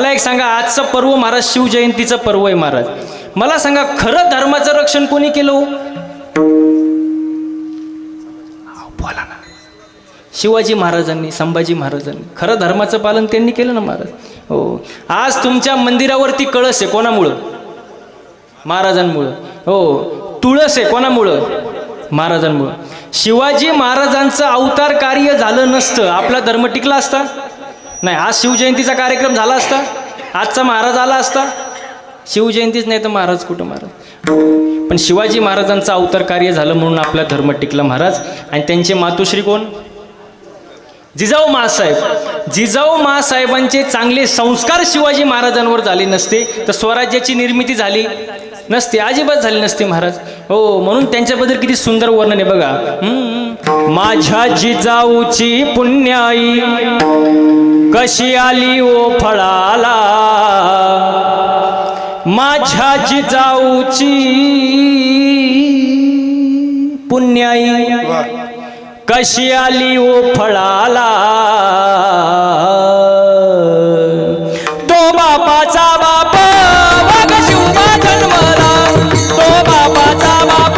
मला एक सांगा, आजचं पर्व महाराज शिवजयंतीचं पर्व आहे महाराज. मला सांगा, खरं धर्माचं रक्षण कोणी केलं हो? बोला ना. शिवाजी महाराजांनी, संभाजी महाराजांनी. खरं धर्माचं पालन त्यांनी केलं ना महाराज. हो. आज तुमच्या मंदिरावरती कळस आहे, कोणामुळं? महाराजांमुळं. हो. तुळस आहे, कोणामुळं? महाराजांमुळं. शिवाजी महाराजांचं अवतार कार्य झालं नसतं, आपला धर्म टिकला असता नाही. आज शिवजयंतीचा कार्यक्रम झाला असता, आजचा महाराज आला असता. शिवजयंतीच नाही तर महाराज कुठं महाराज. पण शिवाजी महाराजांचं अवतार कार्य झालं म्हणून आपला धर्म टिकला महाराज. आणि त्यांचे मातोश्री कोण? जिजाऊ माँसाहेब. जिजाऊ माँसाहेबांचे चांगले संस्कार शिवाजी महाराजांवर झाले नसते तर स्वराज्याची निर्मिती झाली नसते, अजिबात झाली नसते महाराज. हो. म्हणून त्यांच्याबद्दल किती सुंदर वर्णन आहे बघा. माझ्या जिजाऊची पुण्याई कशी आली ओ फळाला, माझ्या जिजाऊची पुण्याई कशी आली ओ फळाला, तो बापाचा बाप वाघ शिवबा जन्मला, तो बापाचा बाप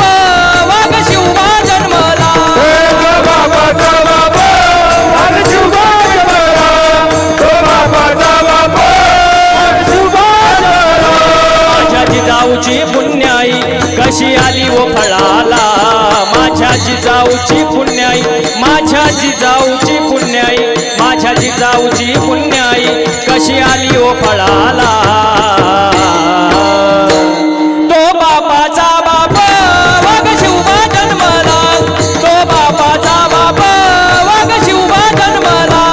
वाघ शिवबा जन्मला, तो बापाचा बाप वाघ शिवबा जन्मला, तो बापाचा बाप वाघ शिवबा जन्मला. माझ्या जिजाऊची पुण्याई कशी आली ओ फळाला, माझ्या जिजाऊची पुण्याई, माझ्या जिजाऊची पुण्याई, माझ्या जिजाऊची पुण्याई कशी आली ओ फळाला, तो बापाचा बाप वाघ शिवबा जन्मला, तो बापाचा बाप वाघ शिवबा जन्मला,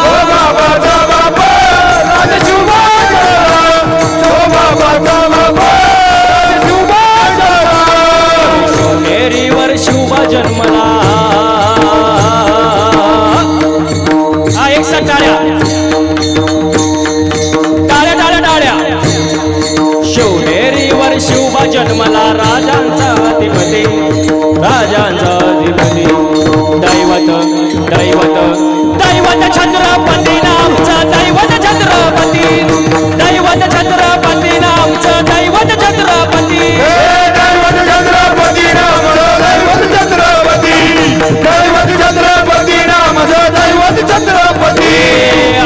तो बापाचा बाप वाघ शिवबा जन्मला, तो बापाचा बाप वाघ शिवबा जन्मला. शिवनेरीवर शिवबा जन्मला. हा एक टाळ्या टाळ्या टाळ्या टाळ्या. शिवनेरीवर शिवबा जन्मला, राजांचा अधिपती, राजांचा अधिपती, दैवत दैवत दैवत छत्रपती नामचं, दैवत छत्रपती, दैवत छत्रपती नामचं, दैवत छत्रपती, दैवत छत्रपती नामचं, दैवत छत्रपती, दैवत छत्रपती नामचं, दैवत छत्रपती.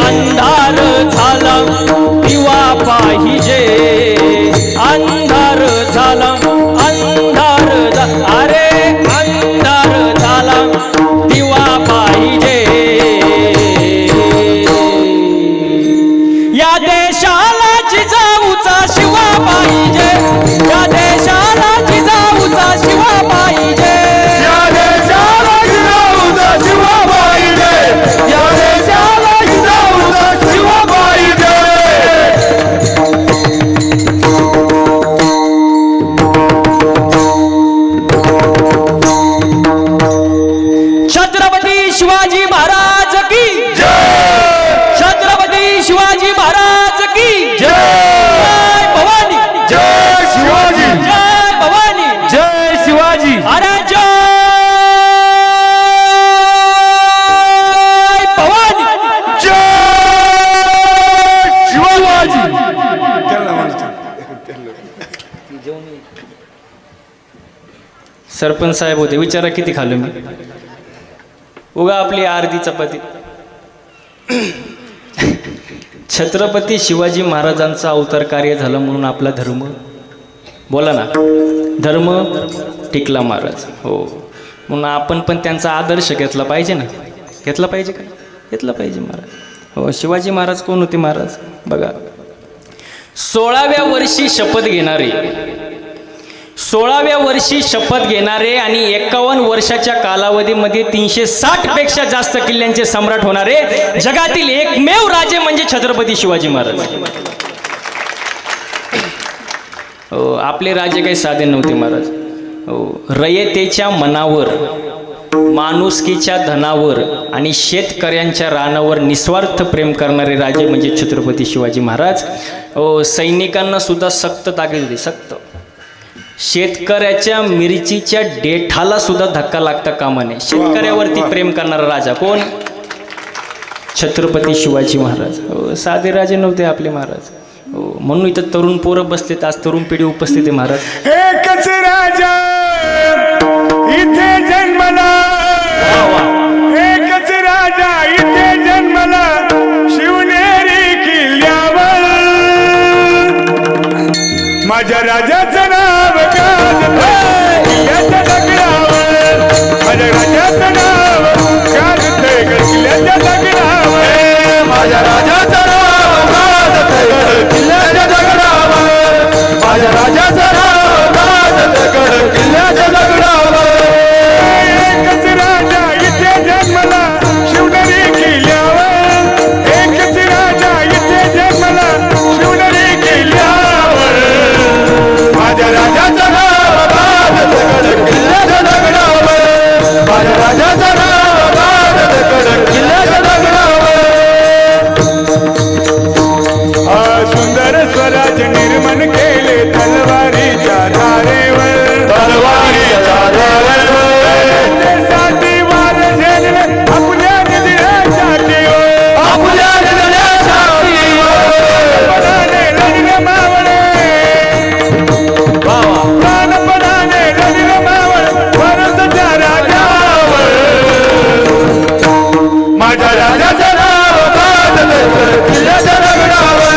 अंधार झाला दिवा पाहिजे, अंधार झाला, अंधार अरे अंधार झाला दिवा पाहिजे, या देशाला जिजाऊचा शिवा पाहिजे, या देशाला जिजाऊचा शिवा पाहिजे, या देशाला जिजाऊचा शिवा पाहिजे, या देशाला जिजाऊचा शिवा पाहिजे. छत्रपती शिवाजी महाराज की जय, छत्रपती शिवाजी महाराज की जय, जय भवानी, जय शिवाजी, जय भवानी, जय शिवाजी, अरे जय भवानी, जय शिवाजी. सरपंच साहेब होते, विचारा किती खाल्लो मी. उगा आपली अर्धी चपाती. छत्रपती शिवाजी महाराजांचं अवतार कार्य झालं म्हणून आपला धर्म, बोला ना, धर्म टिकला महाराज. हो. म्हणून आपण पण त्यांचा आदर्श घेतला पाहिजे ना. घेतला पाहिजे का? घेतला पाहिजे महाराज. हो. शिवाजी महाराज कोण होते महाराज बघा. 16व्या वर्षी शपथ घेणारे, 16व्या वर्षी शपथ घेणारे आणि 51 वर्षाच्या कालावधीमध्ये 360 पेक्षा जास्त किल्ल्यांचे सम्राट होणारे जगातील एकमेव राजे म्हणजे छत्रपती शिवाजी महाराज. हो. आपले राजे काही साधे नव्हते महाराज. हो. रयतेच्या मनावर, माणुसकीच्या धनावर आणि शेतकऱ्यांच्या रानावर निस्वार्थ प्रेम करणारे राजे म्हणजे छत्रपती शिवाजी महाराज. हो. सैनिकांना सुद्धा सक्त ताकीद होती, सक्त. शेतकऱ्याच्या मिरचीच्या देठाला सुद्धा धक्का लागता कामा नये. शेतकऱ्यावरती प्रेम करणारा राजा कोण? छत्रपती शिवाजी महाराज. हो, साधे राजे नव्हते आपले महाराज. हो, म्हणून इथं तरुण पोरं बसलेत, आज तरुण पिढी उपस्थित आहे महाराज. एकच राजा इथे जन्मला, एकच राजा इथे जन्मला, शिवनेरी किल्ल्यावर. माझ्या राजाचं नाव गाजतंय किल्ल्याच्या दगडावर, माझ्या राजाचं नाव गाजतंय किल्ल्याच्या दगडावर, माझ्या राजाचं नाव गाजतंय किल्ल्याच्या दगडावर, माझ्या राजाचं नाव गाजतंय किल्ल्याच्या दगडावर. एकच राजा इथे जन्मला, शिवनेरी किल्ल्यावर, एकच राजा इथे जन्मला, शिवनेरी किल्ल्यावर, माझ्या राजाचं नाव गाजतंय किल्ल्याच्या दगडावर, माझ्या राजाचं नाव गाजतंय किल्ल्याच्या दगडावर. सुंदर स्वराज निर्माण केले तलवारीच्या धारेवर, तलवारीच्या धारेवर, साठी वार झेलले आपल्या निधड्याच्या छातीवर, आपल्या निधड्याच्या छातीवर. प्राणपणाने लढले मावळे, प्राणपणाने लढले मावळे भारताच्या राजावर. माझ्या राजाचं नाव गाजतंय किल्ल्याच्या दगडावर,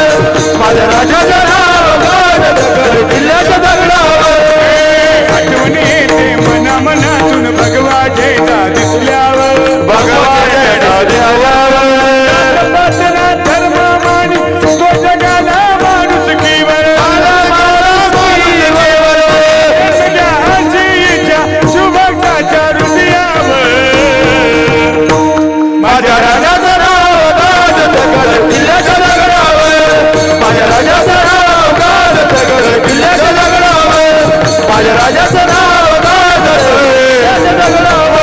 माझ्या राजाचं नाव गाजतंय किल्ल्याच्या दगडावर. आठवण येते मना मनातून भगवा झेंडा दिसल्यावर, भगवा झेंडा दिसल्यावर. धर्म मानी तो जगाला माणुसकीवर, सगळ्या हसीच्या शुभकाच्या हृदयावर. माझ्या राजाचं नाव गाजतंय किल्ल्याच्या दगडावर, माझ्या राजाचं नाव गाजतंय किल्ल्याच्या दगडावर, माझ्या राजाचं नाव गाजतंय किल्ल्याच्या दगडावर.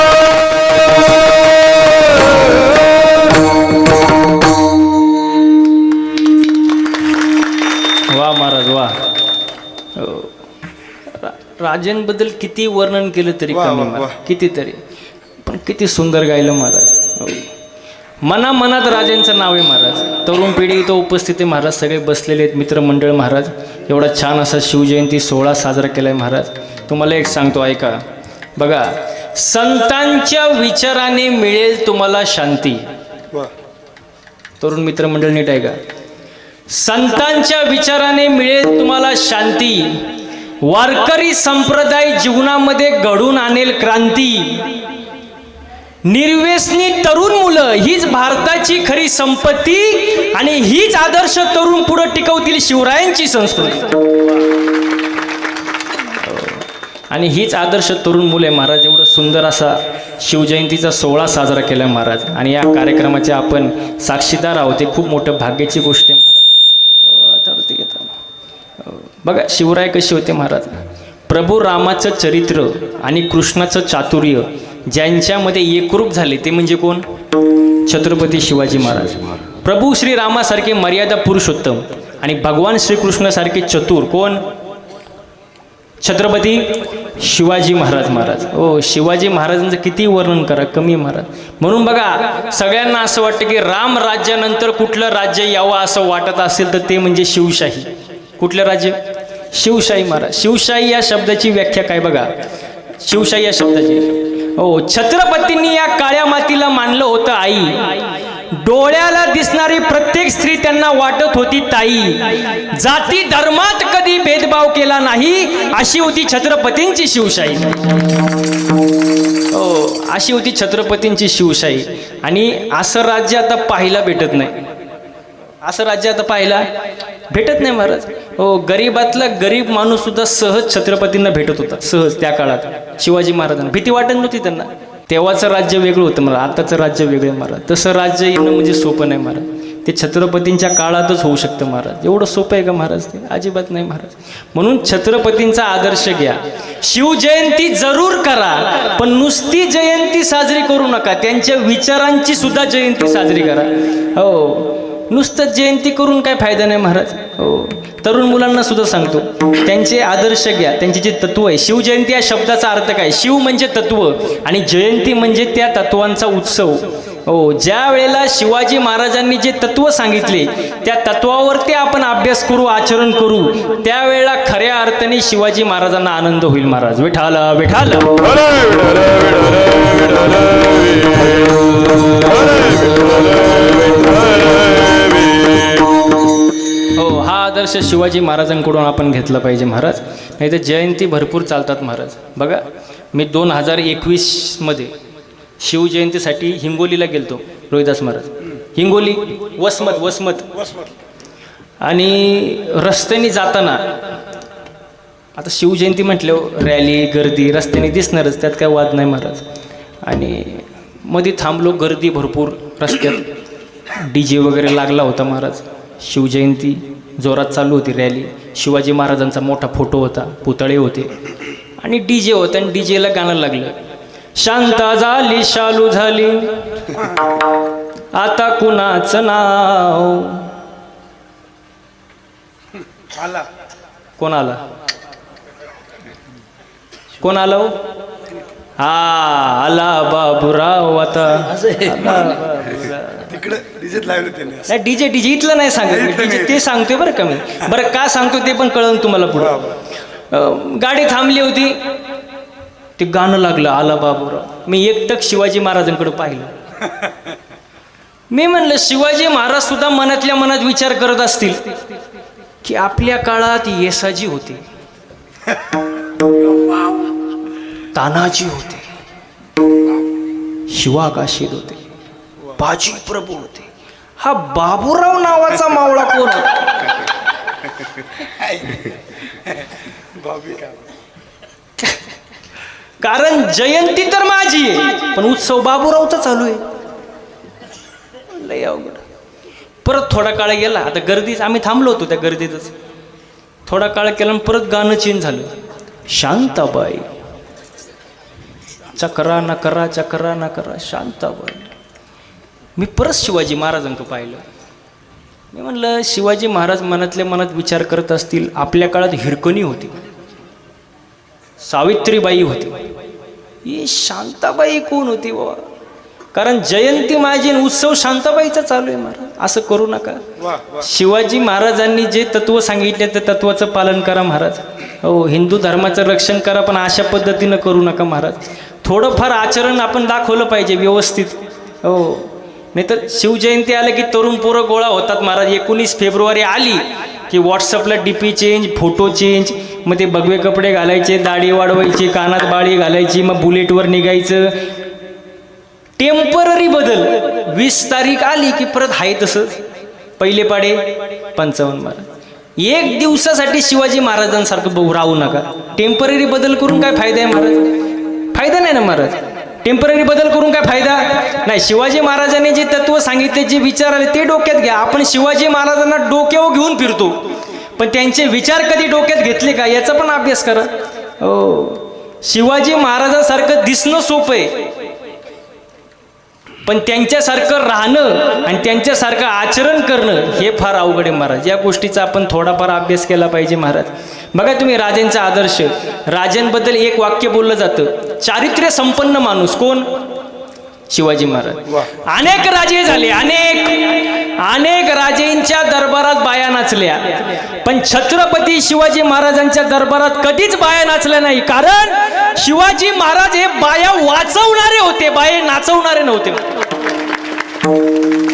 वा महाराज वा. हो. राजांबद्दल किती वर्णन केलं तरी कमी महाराज, कितीतरी, पण किती सुंदर गायलं महाराज. हो. मनामनात राजांचं नाव आहे महाराज. तरुण पिढी इथं उपस्थित आहे महाराज, सगळे बसलेले आहेत मित्रमंडळ महाराज. एवढा छान असा शिवजयंती सोहळा साजरा केला आहे महाराज. तुम्हाला एक सांगतो ऐका बघा, संतांच्या विचाराने मिळेल तुम्हाला शांती. तरुण मित्रमंडळ नीट ऐका, संतांच्या विचाराने मिळेल तुम्हाला शांती. वारकरी संप्रदाय जीवनामध्ये घडून आणेल क्रांती. निर्व्यसनी तरुण मुलं हीच भारताची खरी संपत्ती आणि हीच आदर्श तरुण पुढे टिकवतील शिवरायांची संस्कृती. आणि हीच आदर्श तरुण मुले महाराज. एवढं सुंदर असा शिवजयंतीचा सोहळा साजरा केला महाराज, आणि या कार्यक्रमाचे आपण साक्षीदार आहोत. हे खूप मोठं भाग्याची गोष्ट आहे महाराज. बघा शिवराय कसे होते महाराज. प्रभू रामाचं चरित्र आणि कृष्णाचं चातुर्य ज्यांच्यामध्ये एकरूप झाले ते म्हणजे कोण? छत्रपती शिवाजी महाराज. प्रभू श्रीरामासारखे मर्यादा पुरुषोत्तम आणि भगवान श्रीकृष्णासारखे चतुर कोण? छत्रपती शिवाजी महाराज. महाराज हो, शिवाजी महाराजांचं किती वर्णन करा कमी महाराज. म्हणून बघा सगळ्यांना असं वाटतं की राम राज्यानंतर कुठलं राज्य यावं असं वाटत असेल तर ते म्हणजे शिवशाही. कुठलं राज्य? शिवशाही महाराज. शिवशाही या शब्दाची व्याख्या काय बघा, शिवशाही या शब्दाची हो, छत्रपतींनी या काळ्या मातीला मानलं होतं आई. डोळ्याला दिसणारी प्रत्येक स्त्री त्यांना वाटत होती ताई. जाती धर्मात कधी भेदभाव केला नाही, अशी होती छत्रपतींची शिवशाही. हो, अशी होती छत्रपतींची शिवशाही. आणि असं राज्य आता पाहायला भेटत नाही. असं राज्य आता पाहायला भेटत नाही महाराज. हो, गरीबातला गरीब माणूस सुद्धा सहज छत्रपतींना भेटत होता, सहज. त्या काळात शिवाजी महाराजांना भीती वाटत नव्हती त्यांना. तेव्हाचं राज्य वेगळं होतं महाराज, आताचं राज्य वेगळं महाराज. तसं राज्य येणं म्हणजे सोपं नाही महाराज. ते छत्रपतींच्या काळातच होऊ शकतं महाराज. एवढं सोपं आहे का महाराज? ते अजिबात नाही महाराज. म्हणून छत्रपतींचा आदर्श घ्या. शिवजयंती जरूर करा, पण नुसती जयंती साजरी करू नका, त्यांच्या विचारांची सुद्धा जयंती साजरी करा. हो, नुसतं जयंती करून काय फायदा नाही महाराज. हो, तरुण मुलांना सुद्धा सांगतो, त्यांचे आदर्श घ्या, त्यांचे जे तत्व आहे. शिवजयंती या शब्दाचा अर्थ काय? शिव म्हणजे तत्व आणि जयंती म्हणजे त्या तत्वांचा उत्सव. हो, ज्या वेळेला शिवाजी महाराजांनी जे तत्व सांगितले त्या तत्वावरती आपण अभ्यास करू, आचरण करू, त्यावेळेला खऱ्या अर्थाने शिवाजी महाराजांना आनंद होईल. महाराज विठाल विठाल. हो, हा आदर्श शिवाजी महाराजांकडून आपण घेतला पाहिजे महाराज. नाही तर जयंती भरपूर चालतात महाराज. बघा, मी 2021 शिवजयंतीसाठी हिंगोलीला गेलतो. रोहिदास महाराज हिंगोली वसमत आणि रस्त्याने जाताना आता शिवजयंती म्हटल्यावर रॅली गर्दी रस्त्याने दिसणारच, त्यात काय वाद नाही महाराज. आणि मध्ये थांबलो, गर्दी भरपूर रस्त्यात, DJ वगैरे लागला होता महाराज. शिवजयंती जोरात चालू होती, रॅली. शिवाजी महाराजांचा मोठा फोटो होता, पुतळे होते आणि DJ होता. आणि DJला गाणं लागलं, शांता झाली शालू झाली आता कुणाचं नाव. कोण आला? कोण आला? हा, आला बाबूराव. आता नाही, डीजे इथलं नाही सांगत, डीजे ते सांगतोय बरं का मी. बरं का सांगतो ते पण कळलं तुम्हाला पुढं. गाडी थांबली होती, ते गाणं लागलं, आला बाबूराव. मी एकटक शिवाजी महाराजांकडे पाहिलं. मी म्हणलं, शिवाजी महाराज सुद्धा मनातल्या मनात विचार करत असतील की आपल्या काळात येसाजी होते, तानाजी होते, शिवाकाशीद होते, बाजी प्रभू होते. हा बाबूराव नावाचा मावळा कोण होता? कारण जयंती तर माझी आहे, पण उत्सव बाबूरावचा चालू आहे. लय अवघड. परत थोडा काळ गेला, आता गर्दीच, आम्ही थांबलो होतो त्या गर्दीतच. थोडा काळ केला आणि परत गाणं चेंज झालं, शांताबाई चकरा नकरा चकरा नकरा शांताबाई. मी परत शिवाजी महाराजांकडे पाहिलं. मी म्हणलं, शिवाजी महाराज मनातल्या मनात विचार करत असतील, आपल्या काळात हिरकणी होती, सावित्रीबाई होती, ही शांताबाई कोण होती बाबा? कारण जयंती माझी उत्सव शांताबाईचा चालू आहे महाराज. असं करू नका. शिवाजी महाराजांनी जे तत्व सांगितले त्या तत्वाचं पालन करा महाराज. हो, हिंदू धर्माचं रक्षण करा, पण अशा पद्धतीनं करू नका महाराज. थोडंफार आचरण आपण दाखवलं पाहिजे व्यवस्थित. हो, नाहीतर शिवजयंती आलं की तरुण पोरं गोळा होतात महाराज. 19 फेब्रुवारी आली की व्हॉट्सअपला DP चेंज, फोटो चेंज, मग ते भगवे कपडे घालायचे, दाढी वाढवायची, कानात बाळी घालायची, मग बुलेटवर निघायचं. टेम्पररी बदल. 20 तारीख आली की परत आहे तसंच, पहिले पाडे 55 महाराज. एक दिवसासाठी शिवाजी महाराजांसारखं राहू नका. टेम्पररी बदल करून काय फायदा आहे महाराज? फायदा नाही ना महाराज. टेम्पररी बदल करून काय फायदा नाही. शिवाजी महाराजांनी जे तत्व सांगितले, जे विचार आले ते डोक्यात घ्या. आपण शिवाजी महाराजांना डोक्यावर घेऊन फिरतो, पण त्यांचे विचार कधी डोक्यात घेतले का याचा पण अभ्यास करा. हो, शिवाजी महाराजांसारखं दिसणं सोपं आहे, पण त्यांच्यासारखं राहणं आणि त्यांच्यासारखं आचरण करणं हे फार अवघड आहे महाराज. या गोष्टीचा आपण थोडाफार अभ्यास केला पाहिजे महाराज. बघा तुम्ही, राजांचा आदर्श, राजांबद्दल एक वाक्य बोललं जातं, चारित्र्य संपन्न माणूस कोण? शिवाजी महाराज. अनेक राजे झाले, अनेक राजेंच्या दरबारात बाया नाचल्या, पण छत्रपती शिवाजी महाराजांच्या दरबारात कधीच बाया नाचल्या नाही. कारण शिवाजी महाराज हे बाया वाचवणारे होते, बाया नाचवणारे नव्हते.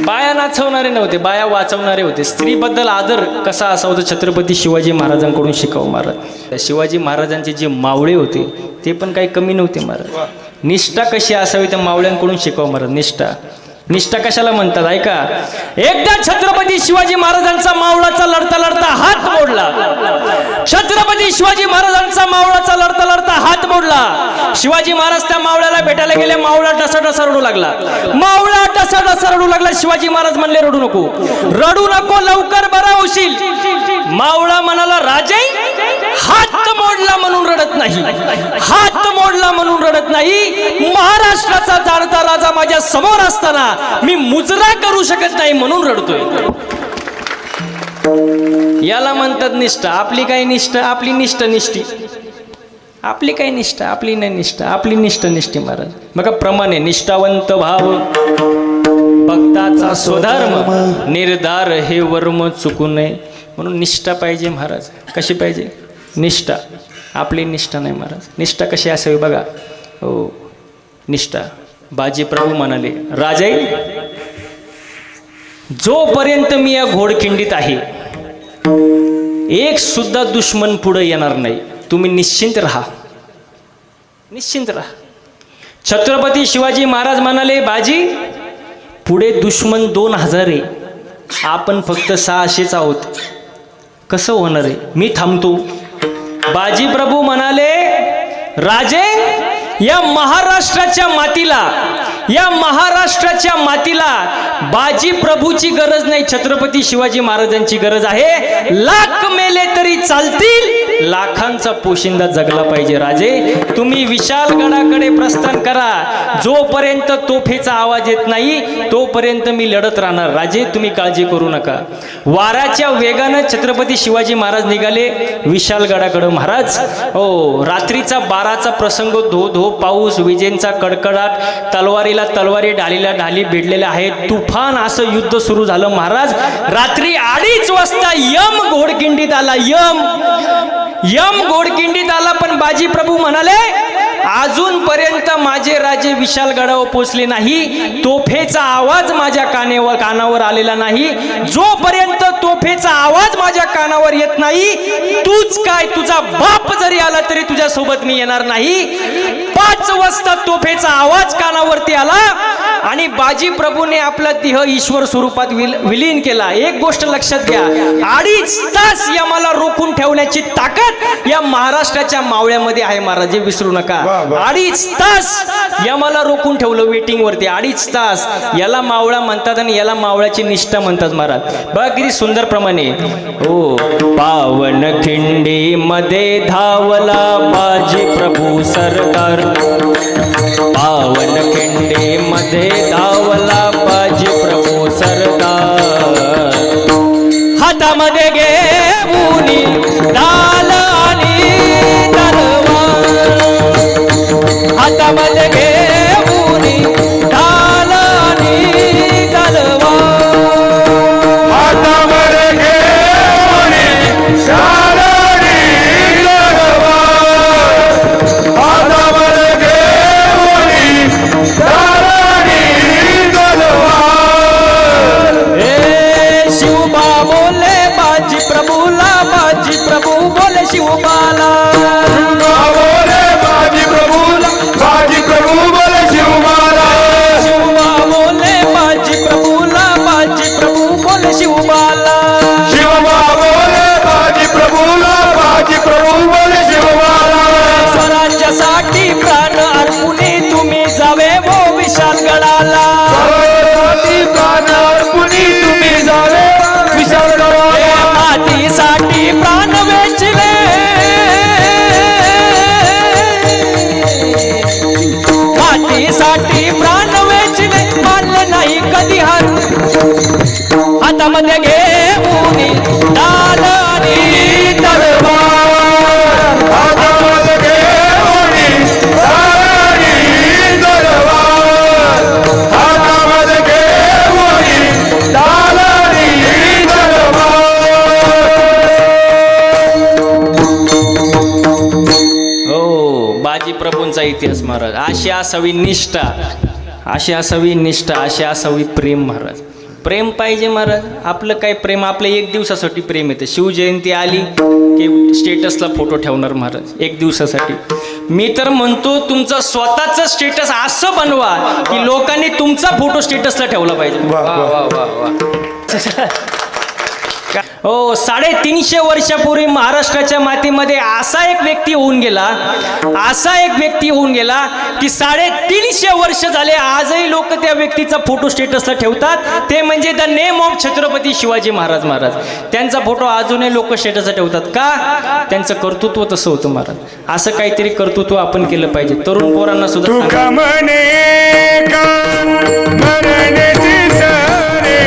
बाया नाचवणारे नव्हते, बाया वाचवणारे होते. स्त्रीबद्दल आदर कसा असावा छत्रपती शिवाजी महाराजांकडून शिकावं महाराज. शिवाजी महाराजांचे जे मावळे होते ते पण काही कमी नव्हते महाराज. निष्ठा कशी असावी त्या मावळ्यांकडून शिकावं महाराज. निष्ठा कशाला म्हणतात ऐका. एकदा छत्रपती शिवाजी महाराजांचा मावळाचा लढता लढता हात मोडला. छत्रपती शिवाजी महाराजांचा मावळाचा लढता लढता हात मोडला. शिवाजी महाराज त्या मावळ्याला भेटायला गेले. मावळा डसा रडू लागला. मावळा डसा रडू लागला. शिवाजी महाराज म्हणले, रडू नको, लवकर बरा होशील. मावळा म्हणाला, राजे हात मोडला म्हणून रडत नाही, हात मोडला म्हणून रडत नाही. महाराष्ट्राचा जाणता राजा माझ्या समोर असताना मी मुजरा करू शकत नाही म्हणून रडतोय. याला म्हणतात निष्ठा. आपली काय निष्ठा? आपली निष्ठी. आपली काय निष्ठा? आपली नाही निष्ठा. आपली निष्ठी महाराज. बघा, प्रमाणे निष्ठावंत भाव भक्ताचा स्वधर्म निर्धार हे वर्म चुकू नये. म्हणून निष्ठा पाहिजे महाराज. कशी पाहिजे? निष्ठा. आपली निष्ठा नाही महाराज. निष्ठा कशी असावी बघा. हो, निष्ठा. बाजी प्रभू म्हणाले, राजे जोपर्यंत मी या घोडखिंडीत आहे एक सुद्धा दुश्मन पुढे येणार नाही. तुम्ही निश्चिंत राहा, निश्चिंत राहा. छत्रपती शिवाजी महाराज म्हणाले, बाजी पुढे दुश्मन 2000 आहे, आपण फक्त 600च आहोत. कसं होणार आहे? मी थांबतो. बाजी प्रभू म्हणाले, राजे या महाराष्ट्राच्या मातीला बाजी प्रभूची गरज नाही, छत्रपती शिवाजी महाराजांची गरज आहे. लाख मेले तरी चालतील, लाखांचा पोशिंदा जगला पाहिजे. राजे तुम्ही विशालगडाकडे प्रस्थान करा. जोपर्यंत तोफेचा आवाज येत नाही तोपर्यंत मी लढत राहणार. राजे तुम्ही काळजी करू नका. वाऱ्याच्या वेगानं छत्रपती शिवाजी महाराज निघाले विशालगडाकडे. महाराज हो, रात्रीचा 12चा प्रसंग, धो धो पाऊस, विजेंचा कडकडाट, तलवारीला तलवारी, ढालीला ढाली भिडलेल्या आहेत. तुफान असं युद्ध सुरू झालं. महाराज रात्री 2:30 वाजता यम घोडकिंडीत आला. यम घोडकिंडीत आला. पण बाजी प्रभू म्हणाले, अजूनपर्यंत माझे राजे विशालगडावर पोचले नाही. तोफेचा आवाज माझ्या कानावर आलेला नाही. जोपर्यंत तोफेचा आवाज माझ्या कानावर येत नाही, तूच काय तुझा बाप जरी आला तरी तुझ्या सोबत मी येणार नाही. 5 वाजता तोफेचा आवाज कानावरती आला आणि बाजी प्रभूने आपला देह ईश्वर स्वरूपात विलीन केला. एक गोष्ट लक्षात घ्या, 2.5 तास यमाला रोखून ठेवण्याची ताकद या महाराष्ट्राच्या मावळ्यामध्ये आहे. महाराज विसरू नका. 2.5 तास यमाला रोखून ठेवलं वेटिंग वरती. 2.5 तास. याला मावळा म्हणतात आणि याला मावळ्याची निष्ठा म्हणतात. महाराज बघा किती सुंदर प्रमाणे. हो, पावन खिंडी मध्ये धावला बाजी प्रभू सरदार. पावन खिंडी मध्ये धावला बाजी प्रभू सरदार. हातामध्ये घेऊनी ढाल आणि तलवार. हातामध्ये घेऊनी ढाल आणि तलवार. हातामध्ये घेऊनी ढाल आणि तलवार. हातामध्ये घेऊनी ढाल आणि तलवार. ए शिवबा बोले बाजी प्रभूला, बाजी प्रभू बोले शिवबाला. बोले बाजी प्रभूला, बाजी प्रभू बोले शिवबाला. शिवबा बोले बाजी प्रभूला, बाजी प्रभू बोले शिवबाला. शिवबा बोले बाजी प्रभूला, बाजी प्रभू बोले शिवबाला. स्वराज्यासाठी प्राण अर्पुने तुम्ही जावे वो विशालगडाला. स्वराज्यासाठी प्राण अर्पुनी तुम्ही जावे विशालगडाला. मातीसाठी प्राण वेचले, मातीसाठी प्राण वेचले, मानले नाही कधी हार. हातामध्ये घेऊनी ढाल आणि तलवार. हातामध्ये घेऊनी ढाल आणि तलवार. हातामध्ये घेऊनी ढाल आणि तलवार. हो, बाजी प्रभूंचा इतिहास महाराज. अशी असावी निष्ठा, अशी असावी निष्ठा, अशी असावी प्रेम. महाराज प्रेम पाहिजे महाराज. आपलं काय प्रेम, आपलं 1 दिवसासाठी प्रेम येतं. शिवजयंती आली की स्टेटसला फोटो ठेवणार महाराज 1 दिवसासाठी. मी तर म्हणतो तुमचा स्वतःचा स्टेटस असं बनवा की लोकांनी तुमचा फोटो स्टेटसला ठेवला पाहिजे. हो, 350 वर्षापूर्वी महाराष्ट्राच्या मातीमध्ये असा एक व्यक्ती होऊन गेला की 350 वर्ष झाले आजही लोक त्या व्यक्तीचा फोटो स्टेटसला ठेवतात. ते म्हणजे the name of Chhatrapati Shivaji Maharaj. Maharaj त्यांचा फोटो अजूनही लोक स्टेटसला ठेवतात. का? त्यांचं कर्तृत्व तसं होतं महाराज. असं काहीतरी कर्तृत्व आपण केलं पाहिजे. तरुण पोरांना सुद्धा तुका म्हणे का मरण्याची सरे.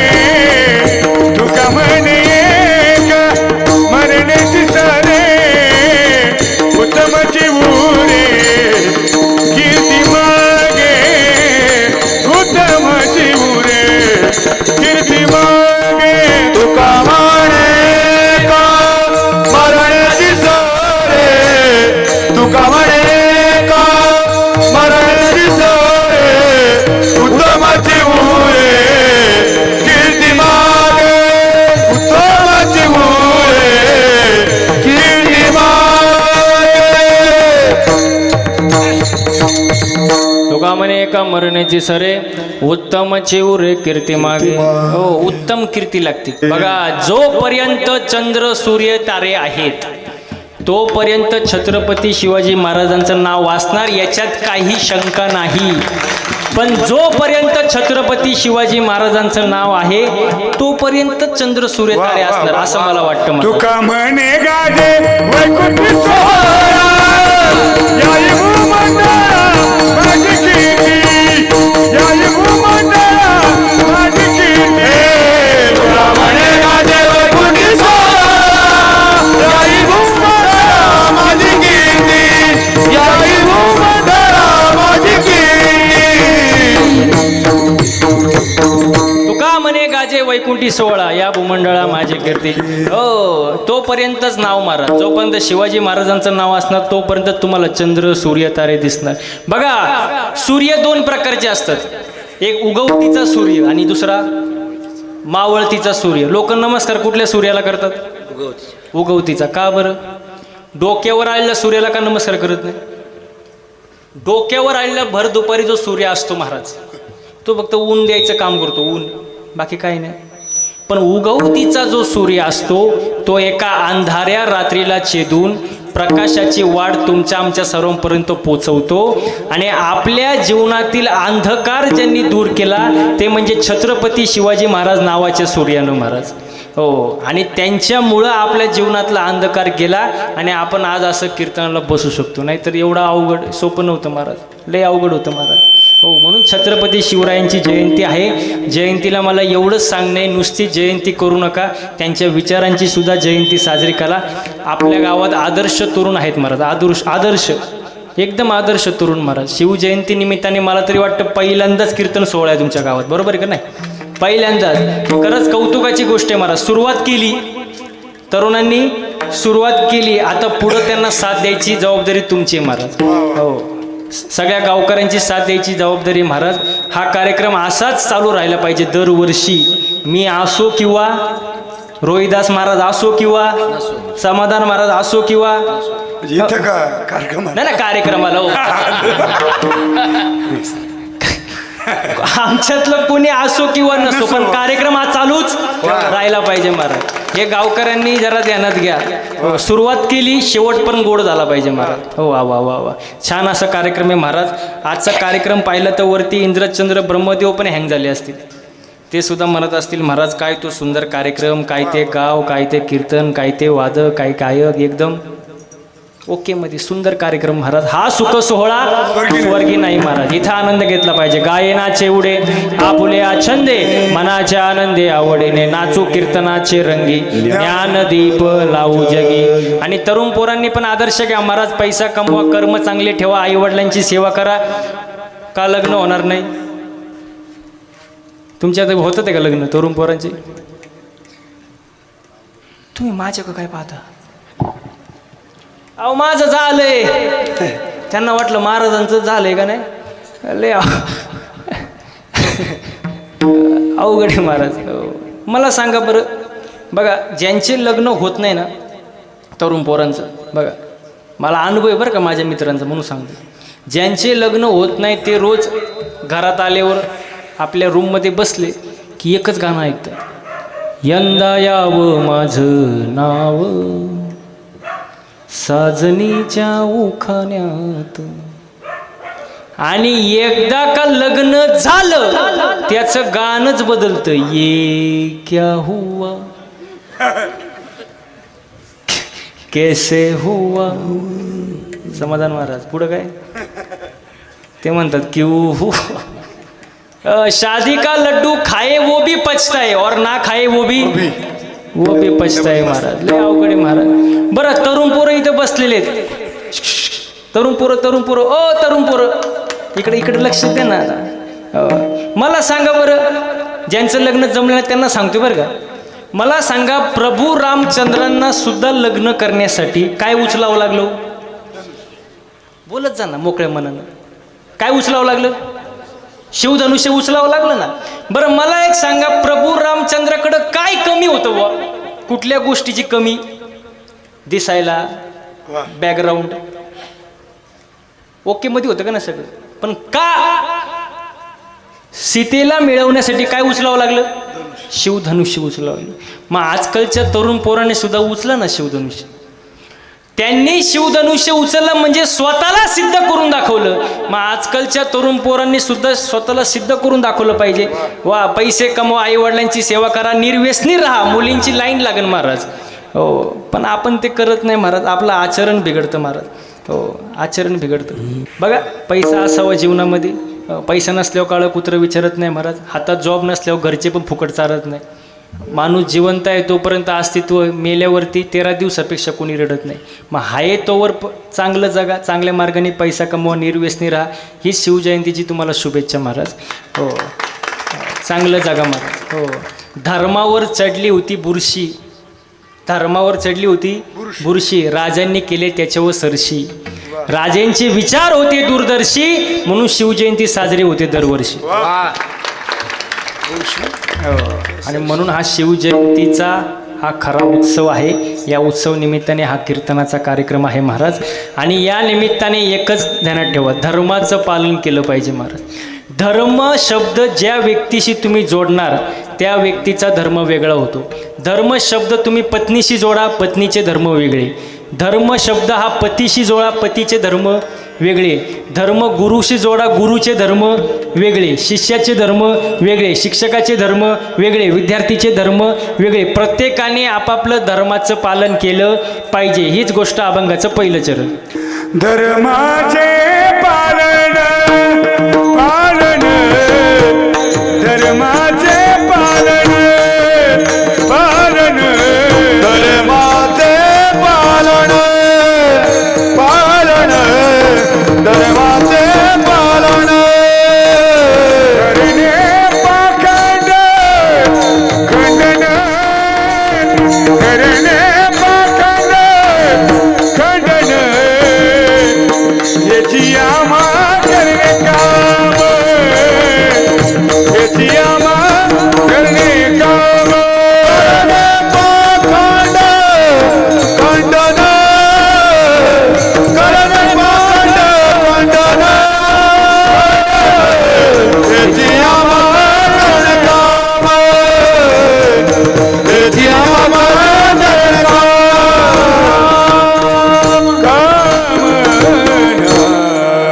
तुका म्हणे मरण्याची सरे. उत्तमची उरे कीर्ती मागे. उत्तमची उरे का मरण्याची सरे उत्तम चिवरे कीर्ती मागे. हो, उत्तम कीर्ती लागते. बघा, जोपर्यंत चंद्र सूर्य तारे आहेत तोपर्यंत छत्रपती शिवाजी महाराजांचं नाव वाचणार, याच्यात काही शंका नाही. पण जोपर्यंत छत्रपती शिवाजी महाराजांचं नाव आहे तोपर्यंत चंद्र सूर्य तारे असणार, असं मला वाटतं. तुका म्हणे गाजे वैकुंठी सोहळा, याई भूमंडळा माझी कीर्ती, याई भूमंडळा माझी कीर्ती. तुका म्हणे गाजे वैकुंठी सोहळा, याई भूमंडळा माझी कीर्ती, याई भूमंडळा माझी कीर्ती. तुका म्हणे गाजे वैकुंठी सोहळा, या भूमंडळा माझी कीर्ती. हो, तोपर्यंतच नाव मारा. जोपर्यंत शिवाजी महाराजांचं नाव असणार तोपर्यंत तुम्हाला चंद्र सूर्य तारे दिसणार. बघा, सूर्य दोन प्रकारचे असतात. एक उगवतीचा सूर्य आणि दुसरा मावळतीचा सूर्य. लोक नमस्कार कुठल्या सूर्याला करतात? उगवतीचा. का बरं? डोक्यावर आलेल्या सूर्याला का नमस्कार करत नाही? डोक्यावर आलेला भर दुपारी जो सूर्य असतो महाराज, तो फक्त ऊन द्यायचं काम करतो, ऊन, बाकी काही नाही. पण उगवतीचा जो सूर्य असतो तो एका अंधाऱ्या रात्रीला छेदून प्रकाशाची वाढ तुमच्या आमच्या सर्वांपर्यंत पोचवतो. आणि आपल्या जीवनातील अंधकार ज्यांनी दूर केला ते म्हणजे छत्रपती शिवाजी महाराज नावाचे सूर्यानु महाराज. हो, आणि त्यांच्यामुळं आपल्या जीवनातला अंधकार गेला आणि आपण आज असं कीर्तनाला बसू शकतो. नाहीतर एवढं अवघड सोपं नव्हतं महाराज, लय अवघड होतं महाराज. हो, म्हणून छत्रपती शिवरायांची जयंती आहे. जयंतीला मला एवढंच सांगणे, नुसती जयंती करू नका, त्यांच्या विचारांची सुद्धा जयंती साजरी करा. आपल्या गावात आदर्श तरुण आहेत महाराज, आदर्श एकदम आदर्श तरुण महाराज. शिवजयंती निमित्ताने मला तरी वाटतं पहिल्यांदाच कीर्तन सोहळा आहे तुमच्या गावात, बरोबर आहे का नाही? पहिल्यांदाच. खरंच कौतुकाची गोष्ट आहे महाराज. सुरुवात केली, तरुणांनी सुरुवात केली, आता पुढं त्यांना साथ द्यायची जबाबदारी तुमची आहे महाराज. हो, सगळ्या गावकऱ्यांची साथ द्यायची जबाबदारी महाराज. हा कार्यक्रम असाच चालू राहिला पाहिजे दरवर्षी. मी असो किंवा रोहिदास महाराज असो किंवा समाधान महाराज असो किंवा इथं का कार्यक्रम नाही ना कार्यक्रमाला हो. आमच्यातलं कोणी असो किंवा नसो, पण कार्यक्रम हा चालूच राहिला पाहिजे महाराज. हे गावकऱ्यांनी जरा ध्यानात घ्या. सुरुवात केली, शेवट पण गोड झाला पाहिजे महाराज. हो, वा वा वा वा, छान असा कार्यक्रम आहे महाराज. आजचा कार्यक्रम पाहिला तर वरती इंद्रचंद्र ब्रह्मदेव पण हँग झाले असतील. ते सुद्धा म्हणत असतील महाराज काय तो सुंदर कार्यक्रम, काय ते गाव, काय ते कीर्तन, काय ते वादक, काय गायक, एकदम ओके मध्ये सुंदर कार्यक्रम महाराज. हा सुख सोहळा स्वर्गी नाही महाराज. इथं आनंद घेतला पाहिजे. गायनाचे उडे आपुले आछंदे, मनाच्या आनंदे आवडीने नाचू कीर्तनाचे रंगी, ज्ञानदीप लावू जगी. आणि तरुण पोरांनी पण आदर्श घ्या महाराज. पैसा कमवा, कर्म चांगले ठेवा, आई वडिलांची सेवा करा. का लग्न होणार नाही? तुमच्या आता होतं ते का लग्न तरुण पोरांचे? तुम्ही माझ्या काय पाहता? अहो, माझं झालंय. त्यांना वाटलं महाराजांचं झालंय का नाही. लय अवघड आहे महाराज. मला सांगा बरं, बघा ज्यांचे लग्न होत नाही ना तरुण पोरांचं, बघा मला अनुभव आहे बरं का माझ्या मित्रांचा, म्हणून सांगतो. ज्यांचे लग्न होत नाही ते रोज घरात आल्यावर आपल्या रूममध्ये बसले की एकच गाणं ऐकतात, यंदा यावं माझं नाव साजनीच्या उखाण्यात. आणि एकदा का लग्न झालं त्याचं गाणंच बदलतं, ये क्या हुआ कैसे हुआ. समाधान महाराज पुढं काय ते म्हणतात, क्यों हुआ शादी का लड्डू खाए वो भी पछताए और ना खाए वो भी पछताए. महाराज लय अवघड आहे महाराज. बरं तरुण पोरं इथं बसलेले आहेत. तरुण पोरं ओ तरुण पोरं इकडे लक्ष दे ना. मला सांगा बरं, ज्यांचं लग्न जमलं नाही त्यांना सांगतो बरं का, मला सांगा प्रभू रामचंद्रांना सुद्धा लग्न करण्यासाठी काय उचलावं लागलं? बोलत जा ना मोकळ्या मनानं. काय उचलावं लागलं? शिवधनुष्य उचलावं लागलं ना. बरं मला एक सांगा, प्रभू रामचंद्राकडं काय कमी होतं बुवा? कुठल्या गोष्टीची कमी? दिसायला, बॅकग्राऊंड ओके मध्ये होतं का ना सगळं, पण का सीतेला मिळवण्यासाठी काय उचलावं लागलं? शिवधनुष्य उचलावं लागलं. मग आजकालच्या तरुण पोरांनी सुद्धा उचला ना शिवधनुष्य. त्यांनी शिवधनुष्य उचललं म्हणजे स्वतःला सिद्ध करून दाखवलं. मग आजकालच्या तरुण पोरांनी सुद्धा स्वतःला सिद्ध करून दाखवलं पाहिजे. वा, पैसे कमवा, आई वडिलांची सेवा करा, निर्व्यसनी राहा, मुलींची लाईन लागेल महाराज. हो, पण आपण ते करत नाही महाराज. आपलं आचरण बिघडतं महाराज. हो, आचरण बिघडतं. बघा, पैसा असावा जीवनामध्ये. पैसा नसल्यावर काळं कुत्रं विचारत नाही महाराज. हातात जॉब नसल्यावर घरचे पण फुकट चालत नाही. माणूस जिवंत आहे तोपर्यंत अस्तित्व, मेल्यावरती 13 दिवसापेक्षा कोणी रडत नाही. मग हाय तोवर चांगलं जगा, चांगल्या मार्गाने पैसा कमवा, निर्व्यसनी राहा. ही शिवजयंतीची तुम्हाला शुभेच्छा महाराज. हो, चांगलं जगा महाराज. हो, धर्मावर चढली होती बुरशी, धर्मावर चढली होती बुरशी, राजांनी केले त्याच्यावर सरशी. राजांचे विचार होते दूरदर्शी, म्हणून शिवजयंती साजरी होते दरवर्षी. आणि म्हणून हा शिवजयंतीचा हा खरा उत्सव आहे. या उत्सव निमित्ताने हा कीर्तनाचा कार्यक्रम आहे महाराज. आणि या निमित्ताने एकच ध्यानात ठेवा, धर्माचं पालन केलं पाहिजे महाराज. धर्म शब्द ज्या व्यक्तीशी तुम्ही जोडणार त्या व्यक्तीचा धर्म वेगळा होतो. धर्म शब्द तुम्ही पत्नीशी जोडा, पत्नीचे धर्म वेगळे. धर्म शब्द हा पतीशी जोडा, पतीचे धर्म वेगळे. धर्म गुरुशी जोडा, गुरुचे धर्म वेगळे. शिष्याचे धर्म वेगळे, शिक्षकाचे धर्म वेगळे, विद्यार्थीचे धर्म वेगळे. प्रत्येकाने आपापलं धर्माचं पालन केलं पाहिजे. हीच गोष्ट अभंगाचं पहिलं चरण. धर्माचे पालन पालन, धर्माचे पालन पालन, धर्माचे पालन पालन, धर्माचे पालन करणे पाखंड खंडन, करणे पाखंड खंडन, याची आम्हा करणे काम, याची आम्हा करणे काम, पाखंड खंडन, करणे पाखंड खंडन, याची आम्हा करणे काम, याची आम्हा करणे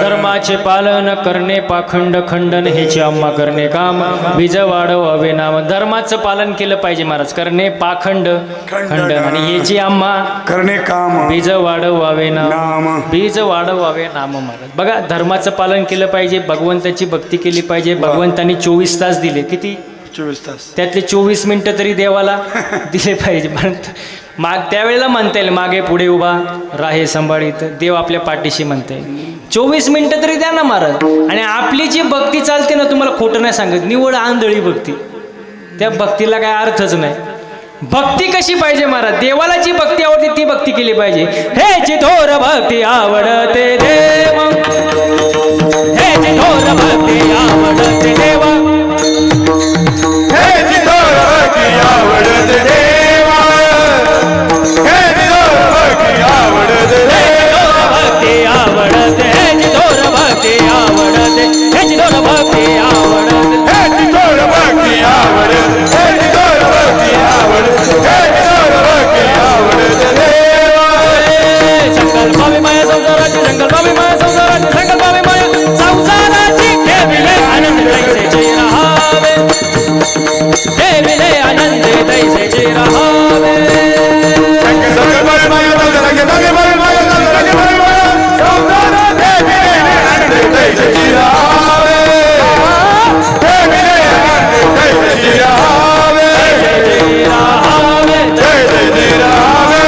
धर्माचे पालन करणे पाखंड खंडन, हेची आम्हा करणे काम. बीज वाढवावे नाम. धर्माचं पालन केलं पाहिजे महाराज. करणे पाखंड खंडन आणि हेची आम्हा करणे काम, बीज वाढवावे नाम. नाम. बीज वाढवावे नाम महाराज. बघा, धर्माचं पालन केलं पाहिजे, भगवंताची भक्ती केली पाहिजे. भगवंतांनी 24 तास दिले. किती? 24 तास. त्यातले 24 मिनिटं तरी देवाला दिले पाहिजे. पण त्यावेळेला म्हणता येईल मागे पुढे उभा राहे संभाळीत, देव आपल्या पाठीशी म्हणता येईल. 24 मिनिटं तरी द्या ना महाराज. आणि आपली जी भक्ती चालते ना, तुम्हाला खोटं नाही सांगत, निवड आंधळी भक्ती. त्या भक्तीला काय अर्थच नाही. भक्ती कशी पाहिजे महाराज? देवाला जी भक्ती आवडते ती भक्ती केली पाहिजे. हे जी थोर भक्ती आवडते देव, हे जी थोर भक्ती आवडते देव, हे जी थोर भक्ती आवडते देवा, हे जी थोर भक्ती आवडते देवा, भक्ती आवडते, हे जी थोर भक्ती आवडते, हे जी थोर भक्ती आवडते, हे जी थोर भक्ती आवडते, हे जी थोर भक्ती आवडते, हे जी थोर भक्ती आवडते देवा. संकल्पावी माया संसाराची, संकल्पावी माया संसाराची, संकल्पावी माया संसाराची, ठेविले आनंद तैसेचे रहावे, ठेविले आनंद तैसेचे रहावे. संकल्पावी माया संसाराची, संकल्पावी माया संसाराची, संसारात ठेविले आनंद तैसेचे रहावे, ठेविले आनंद तैसेचे रहावे, तैसेचे रहावे.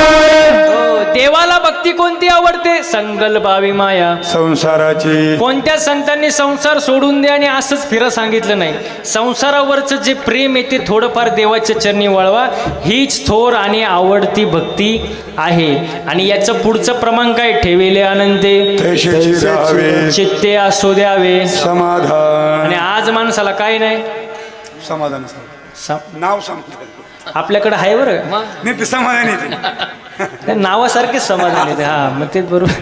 देवाला भक्ती कोणती आवडते? संकल्पावी माया संसाराची. कोणत्या संतांनी संसार सोडून द्या आणि असंच फिरा सांगितलं नाही. संसारावरचं जे प्रेम आहे ते थोडंफार देवाच्या चरणी वळवा. हीच थोर आणि आवडती भक्ती आहे. आणि याचं पुढचं प्रमाण काय? ठेविले आनंदे तैसेचे रहावे, चित्ते असू द्यावे समाधान. आणि आज माणसाला काय नाही. समाधान नाव सांगतो आपल्याकडे आहे बरं, नाही ते समाधान येते. त्या नावासारखेच समाधान येते. हा, मग ते बरोबर.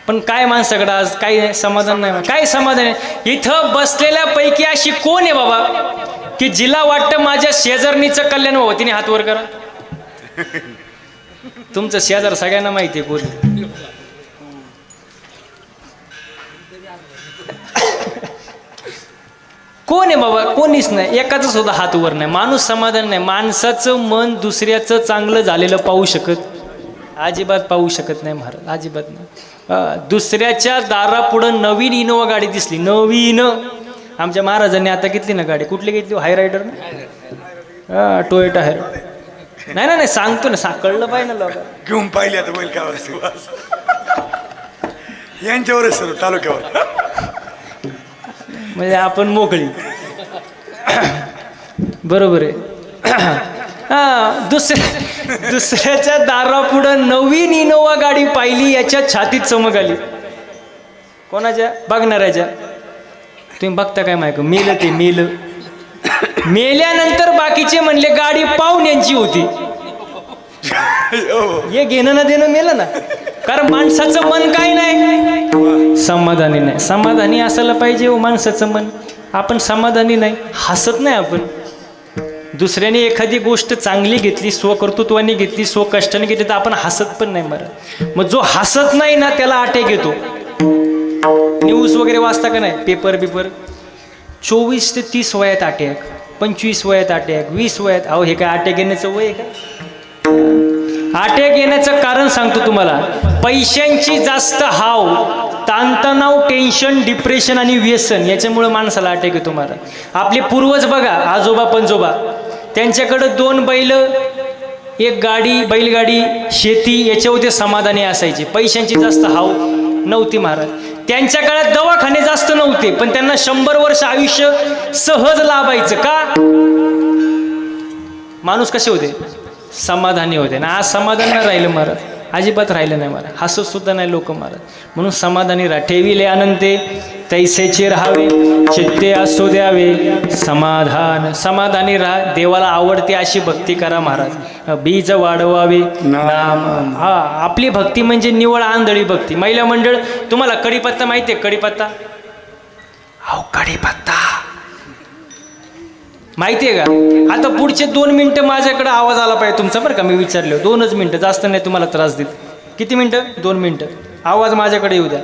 पण काय माणसाकडं आज काही समाधान नाही, काय समाधान आहे? इथं बसलेल्या पैकी अशी कोण आहे बाबा की जिला वाटतं माझ्या शेजारणीचं कल्याण व्हावं? तिने हात वर करा. तुमचं शेजार सगळ्यांना माहिती आहे कोण. कोण आहे बाबा? कोणीच नाही. एकाचा सुद्धा हात वर नाही. माणूस समाधान नाही. माणसाचं मन दुसऱ्याचं चांगलं झालेलं पाहू शकत अजिबात पाहू शकत नाही महाराज, अजिबात नाही. दुसऱ्याच्या दारापुढं नवीन इनोवा गाडी दिसली, नवीन. आमच्या महाराजांनी आता घेतली ना गाडी, कुठली घेतली? हाय रायडर ना, टोयोटा हाय. नाही नाही सांगतो ना, कळलं पाहिजे ना लोक. घेऊन पाहिली आता बैल का यांच्यावरच सर तालुक्यावर, म्हणजे आपण मोकळी. बरोबर आहे. दुसऱ्याच्या दारापुढं नवीन इनोवा गाडी पाहिली, याच्या छातीत चमक आली. कोणाच्या? बघणाऱ्याच्या. तुम्ही बघता काय माहिती? मेलं ते मेलं. मेल्यानंतर बाकीचे म्हणले गाडी पाहुण्यांची होती. हे घेणं ना देणं मेलं ना. कारण माणसाचं मन काय नाही, समाधानी नाही. समाधानी असायला पाहिजे हो माणसाचं मन. आपण समाधानी नाही, हसत नाही आपण. दुसऱ्याने एखादी गोष्ट चांगली घेतली, स्वकर्तृत्वाने घेतली, स्वकष्टाने घेतली, तर आपण हसत पण नाही मग. मग जो हसत नाही ना त्याला अटॅक येतो. न्यूज वगैरे वाचता का नाही, पेपर बिपर? 24 ते 30 वयात अटॅक, 25 वयात अटॅक, 20 वयात. अहो हे काय अटॅक येण्याचं वय आहे का? अटॅक येण्याचं कारण सांगतो तुम्हाला. पैशांची जास्त हाव, ताणतणाव, टेन्शन, डिप्रेशन आणि व्यसन, याच्यामुळे माणसाला अटॅक येतो महाराज. आपले पूर्वज बघा, आजोबा पंजोबा, त्यांच्याकडं 2 बैल, 1 गाडी, बैलगाडी, शेती, याच्यावर ते समाधानी असायचे. पैशांची जास्त हाव नव्हती महाराज. त्यांच्या काळात दवाखाने जास्त नव्हते, पण त्यांना 100 वर्ष आयुष्य सहज लाभायचं. का? माणूस कसे होते? समाधानी होते ना. आज समाधान नाही राहिलं महाराज, अजिबात राहिलं नाही महाराज. हसत सुद्धा नाही लोक महाराज. म्हणून समाधानी राहा. ठेविले अनंते तैसेचे राहावे, चित्ते असू द्यावे समाधान. समाधानी राहा. देवाला आवडते अशी भक्ती करा महाराज. बीज वाढवावे नाम. हा, आपली भक्ती म्हणजे निवळ आंधळी भक्ती. महिला मंडळ, तुम्हाला कढीपत्ता माहिती आहे? कढीपत्ता, अहो कढीपत्ता माहिती आहे का? आता पुढचे 2 मिनटं माझ्याकडे आवाज आला पाहिजे तुमचा, बरं का? मी विचारले 2च मिनटं, जास्त नाही तुम्हाला त्रास देत. किती मिनटं? 2 मिनटं आवाज माझ्याकडे येऊ द्या.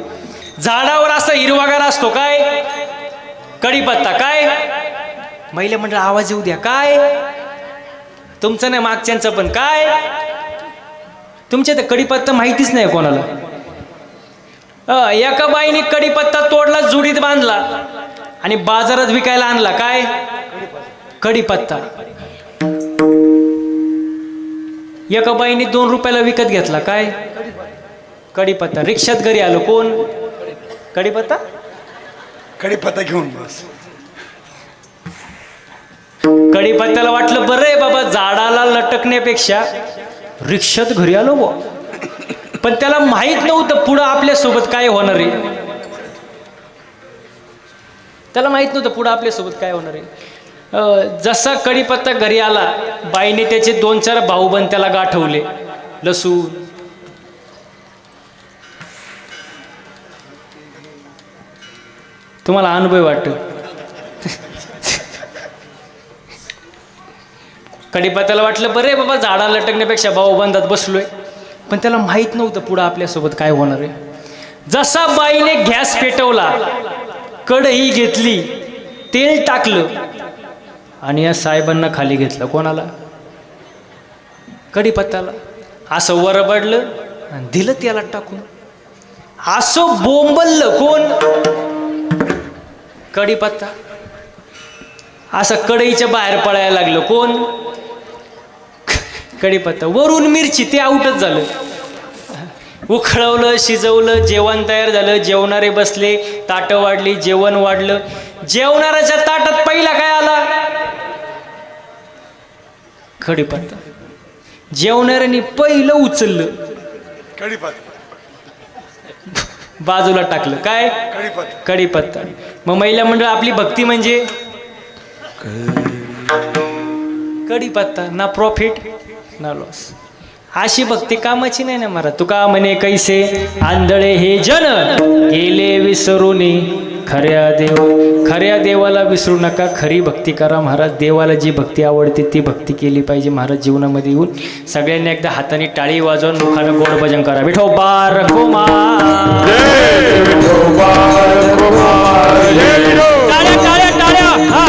झाडावर असा हिरवागार असतो काय? कढीपत्ता. काय? महिला मंडळ आवाज येऊ द्या. काय? तुमचं नाही, मागच्यांचं पण. काय? तुमच्या तर कढीपत्ता माहितीच नाही कोणाला. एका बाईने कढीपत्ता तोडला, जुडीत बांधला आणि बाजारात विकायला आणला. काय? कढीपत्ता. एका बाईने 2 रुपयाला विकत घेतला. काय? कढीपत्ता. रिक्षात घरी आलो, कोण? कढीपत्ता. कढीपत्ता घेऊन बस. कढीपत्त्याला वाटलं बरं आहे बाबा, झाडाला लटकण्यापेक्षा रिक्षात घरी आलो बो. पण त्याला माहित नव्हतं पुढं आपल्यासोबत काय होणार आहे. त्याला माहित नव्हतं पुढं आपल्यासोबत काय होणार आहे. जसा कढीपत्ता घरी आला, बाईने त्याचे 2-4 भाऊबंद त्याला गाठवले. लसूण, तुम्हाला अनुभव वाटतो. कढीपत्त्याला वाटलं बरं आहे बाबा, झाडा लटकण्यापेक्षा भाऊबंदात बसलोय. पण त्याला माहित नव्हतं पुढं आपल्यासोबत काय होणार आहे. जसा बाईने गॅस पेटवला, कढई घेतली, तेल टाकलं आणि या साहेबांना खाली घेतलं. कोणाला? कढीपत्त्याला. असं वरबडलं आणि दिलं त्याला टाकून. असं बोंबललं. कोण? कढीपत्ता. असं कढईच्या बाहेर पळायला लागलं. कोण? कढीपत्ता. वरून मिरची, ते आउटच झालं. उखळवलं, शिजवलं, जेवण तयार झालं. जेवणारे बसले, ताटं वाढली, जेवण वाढलं. जेवणाऱ्याच्या ताटात पहिला काय आला? कढीपत्ता. जेवणाऱ्यांनी पहिलं उचललं, कढीपत्ता बाजूला टाकलं. काय? कढीपत्ता. कढीपत्ता. मग महिला मंडळ, आपली भक्ती म्हणजे कढीपत्ता. ना प्रॉफिट ना लॉस. अशी भक्ती कामाची नाही ना महाराज. तुका म्हणे कैसे आंधळे हे जन गेले विसरूनी खऱ्या देवाला विसरू नका. खरी भक्ती करा महाराज. देवाला जी भक्ती आवडते ती भक्ती केली पाहिजे महाराज जीवनामध्ये. येऊन सगळ्यांनी एकदा हाताने टाळी वाजवून मुखानं गोड भजन करा. विठोबा रखुमा टाळ्या टाळ्या टाळ्या. हा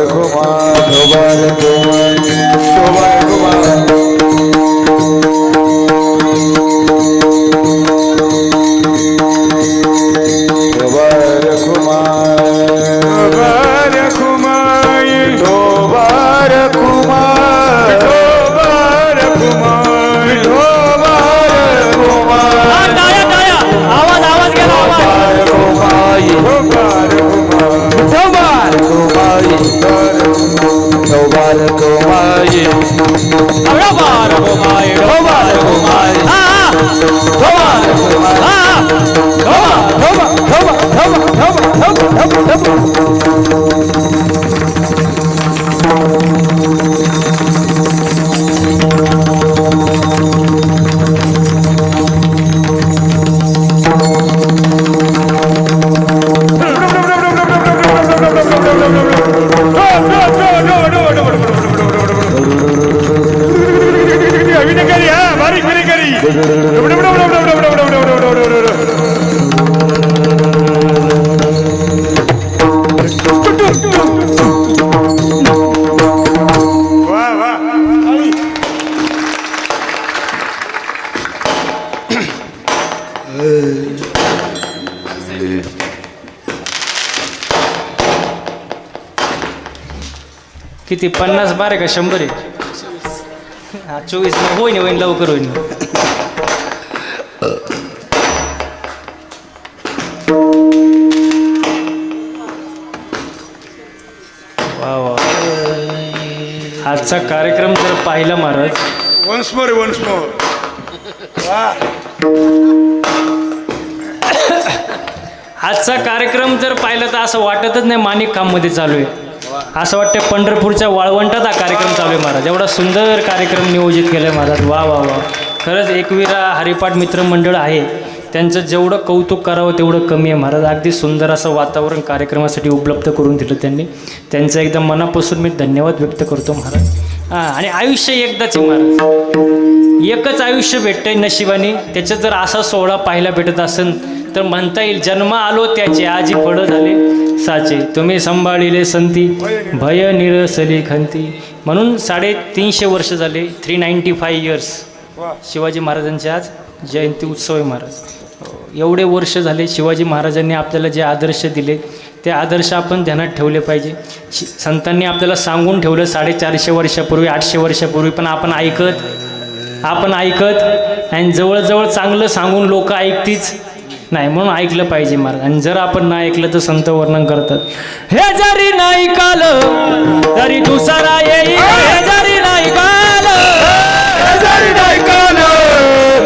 Kumar किती 50 बार आहे का 100 आहे? हा 24 होईन होईन लवकर होईन. वा वा आजचा कार्यक्रम जर पाहिला महाराज वन्स मोर आजचा कार्यक्रम जर पाहिला तर असं वाटतच नाही माणिक काममध्ये चालू आहे. असं वाटतं पंढरपूरच्या वाळवंटात हा कार्यक्रम चालू आहे महाराज. एवढा सुंदर कार्यक्रम नियोजित केला आहे महाराज. वा वा वा खरंच एकविरा हरिपाठ मित्रमंडळ आहे त्यांचं जेवढं कौतुक करावं तेवढं कमी आहे महाराज. अगदी सुंदर असं वातावरण कार्यक्रमासाठी उपलब्ध करून दिलं त्यांनी. त्यांचं एकदम मनापासून मी धन्यवाद व्यक्त करतो महाराज. आणि आयुष्य एकदाच आहे महाराज. एकच आयुष्य भेटतंय नशिबाने. त्याच्यात जर असा सोहळा पाहायला भेटत असेल तर म्हणता येईल जन्म आलो त्याचे आजी फळं झाले साचे तुम्ही सांभाळिले संती भय निरसली खंती. म्हणून 350 वर्ष झाले 395 इयर्स शिवाजी महाराजांचे आज जयंती उत्सव आहे महाराज. एवढे वर्ष झाले शिवाजी महाराजांनी आपल्याला जे आदर्श दिले ते आदर्श आपण ध्यानात ठेवले पाहिजे. संतांनी आपल्याला सांगून ठेवलं 450 वर्षापूर्वी 800 वर्षापूर्वी पण आपण ऐकत आणि जवळजवळ चांगलं सांगून लोक ऐकतीच नाही म्हणून ऐकलं पाहिजे महाराज. आणि जर आपण नाही ऐकलं तर संत वर्णन करतात हे जरी नाही काल तरी दुसरा येईल. हे जरी नाही काल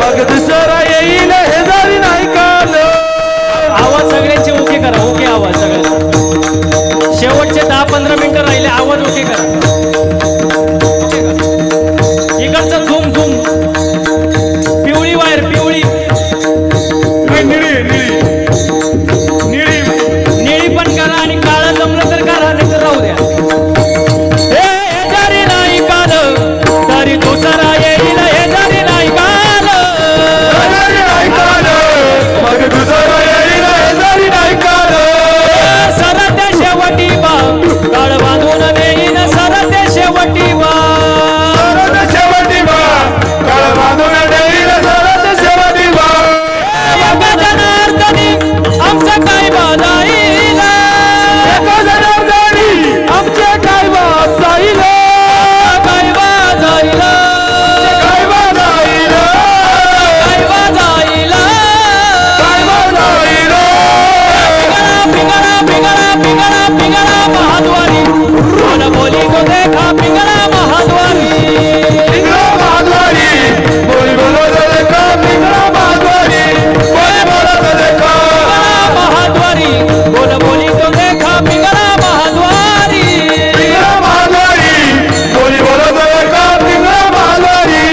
मग दुसरा येईल. हे जरी नाही काल. आवाज सगळ्यांचे ओके करा. ओके आवाज सगळ्यांचे. शेवटचे 10-15 मिनिटं राहिले आवाज ओके करा. इकडचं धूम पिवळी वायर पिवळी निळी पण करा आणि काळं जमलं तर करा नाही तर राहू द्या. हे जरी नाही काल तरी दुसरा येईल. हे जरी नाही काल मग दुसरा येईल. हे जरी नाही काल. सरते शेवटी बा काळ बांधून नेईन. सरते शेवटी बा शेवटी बा काळ बांधून देईल. सरत शेवटी बा एका जनार्दनी आमचा काय बाजाईल. एका जनार्दनी आमचे काय बाप जाईल. काय बाजाईल. काय बाजाईल. काय बाजाईल. काय बाजाईल. पिंगळा पिंगळा पिंगळा पिंगळा महाद्वारी बोल बोली को देखा पिंगळा महाद्वारी. पिंगळा महाद्वारी बोली बोलत देखा. पिंगळा महाद्वारी बोली बोलत देखा. महाद्वारी बोल बोली को देखा पिंगळा महाद्वारी. पिंगळा महाद्वारी बोली बोलत देखा. पिंगळा महाद्वारी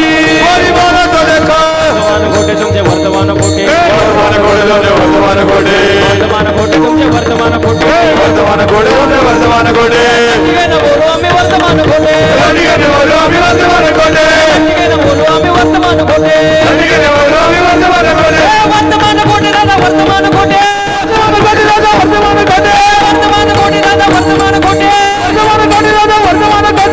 बोली बोलत देखा. वर्तमान घोटे तुमचे वर्तमान घोटे. वर्तमान घोडे तुमचे वर्तमान घोडे. वर्तमान घोटे तुमचे वर्तमान घोटे. वर्तमान घोडे तुमचे वर्तमान घोडे. बोलू आम्ही वर्तमान घोटे. बोलू आम्ही वर्तमान घोडे. बोलू आम्ही वर्तमान घोटे. बोलू आम्ही वर्तमान घोडे. वर्तमान घोटे दादा वर्तमान घोटे. वर्तमान घोडे दादा वर्तमान घोडे. वर्तमान घोटे दादा वर्तमान घोटे. वर्तमान घोडे दादा वर्तमान घोडे.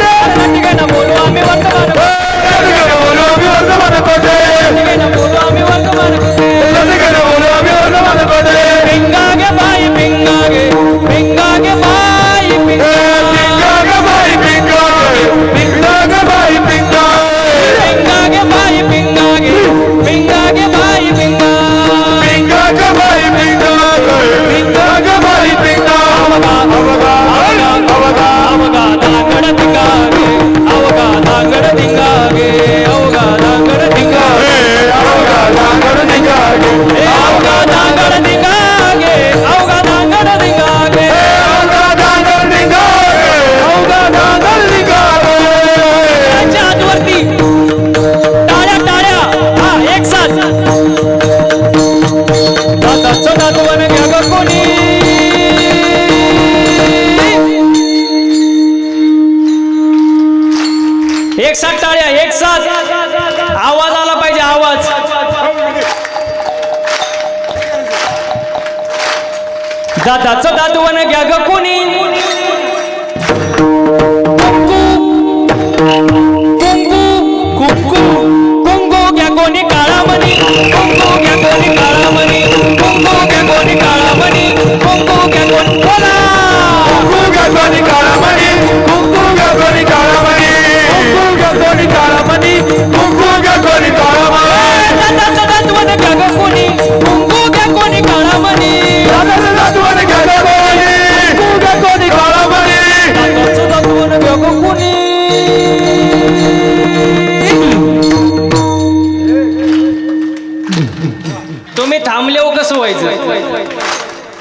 एक साथ टाळ्या, एक साथ आवाज आला पाहिजे, आवाज. दादाचं दादवण घ्या ग कोणी, कुंकू घ्या कोणी काळामणी, कुंकू घ्या कोणी काळामणी, कुंकू घ्या कोणी काळामणी, कुंकू घ्या कोणी बोला, कुंकू घ्या कोणी काळामणी, कुंकू घ्या कोणी काळामणी, कुंकू घ्या कोणी काळामणी, कुंकू घ्या कोणी काळामणी. दादाचं दादवण घ्या ग कोणी, कुंकू घ्या कोणी काळामणी, दादाचं दादवण घ्या ग कोणी, कुंकू घ्या कोणी काळामणी, दादाचं दादवण घ्या ग कोणी. तुम्ही थांबले हो कसं व्हायचं.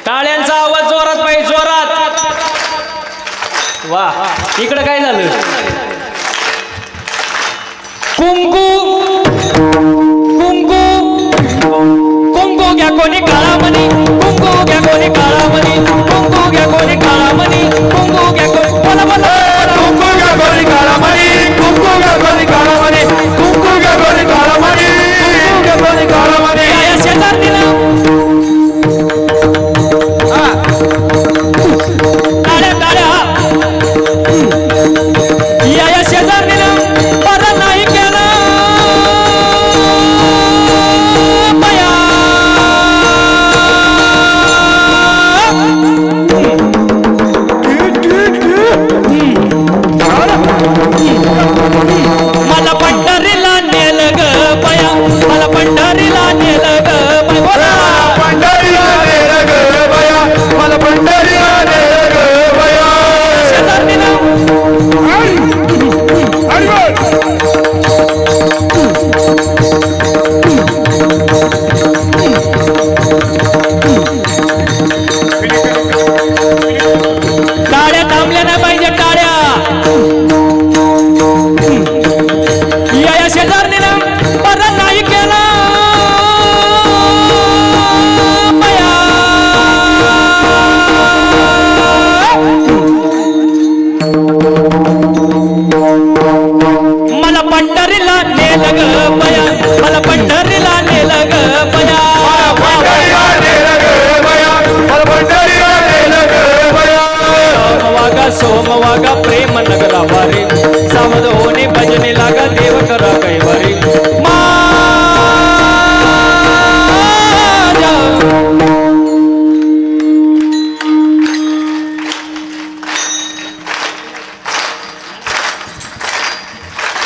टाळ्यांचा आवाज जोरात पाहिजे, जोरात. वा, इकडं काय झालं. कुंकू कुंकू कुंकू घ्या कोणी काळामणी, कुंकू घ्या कोणी काळामणी, कुंकू घ्या कोणी काळामणी, कुंकू घ्या कोणी बोला बोला. कुंकू घ्या कोणी काळामणी, कुंकू घ्या कोणी काळामणी, कुंकू घ्या कोणी काळामणी, कुंकू घ्या कोणी काळामणी. या शेजारणीला टाळ्या टाळ्या. या शेजारणीला बरं नाही केलं बया. मला पंढरीला नेलं ग बया, मला पंढरीला नेलं ग बया. पंढरीला नेलं ग बया, मला पंढरीला नेलं ग बया. शेजारणीला टाळ्या थांबल्या नाही पाहिजे, टाळ्या. या शेजारणीला बरं नाही केलं बया. मला पंढरीला नेलं ग बया, मला पंढरीला नेलं ग बया. पंढरीला नेलं ग बया, मला पंढरीला नेलं ग बया. सोमवागा प्रेम नगरा वारे, सावध होणे भजने लागा देव करा कैवारे. माझ्या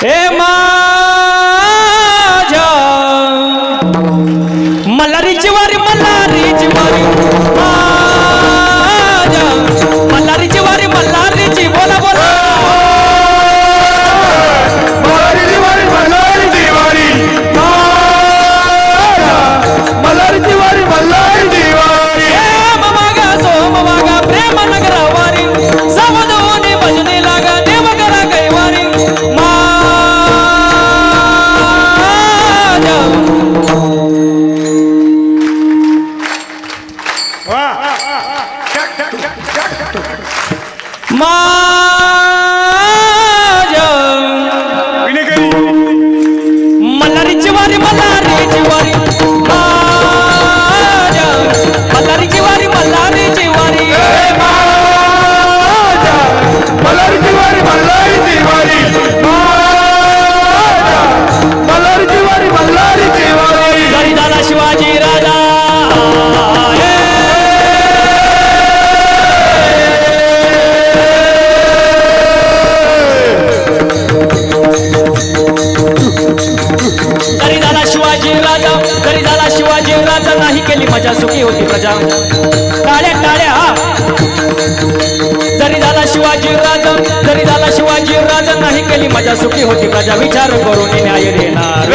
हे माझ्या मल्हारीची वारी, मल्हारीची वारी, माझ्या मल्हारीची वारी, मल्हारीची बोला बोला. मल्हारीची वारी, मल्हारीची वारी, मल्हारीची वारी, मल्हारीची वारी. मागा सोमवागा प्रेम नगरा वारी, सावध होणे भजने लागा देव करा कैवारी. माझ्या माझ्या मल्हारीची वारी, मल्हारीची वारी, माझ्या मल्हारीची वारी, मल्हारीची वारी. मल्हारीची वारी, मल्हारीची वारी, मल्हारीची वारी, मल्हारीची वारी. जरी झाला शिवाजी राजा, जरी झाला शिवाजी राजा, जरी झाला शिवाजी राजा, नाही केली मजा सुखी होती प्रजा. टाळ्या टाळ्या. जरी झाला शिवाजी राजा, जरी झाला शिवाजी राजा, नाही केली मजा सुखी होती प्रजा. विचार करून न्याय देणार,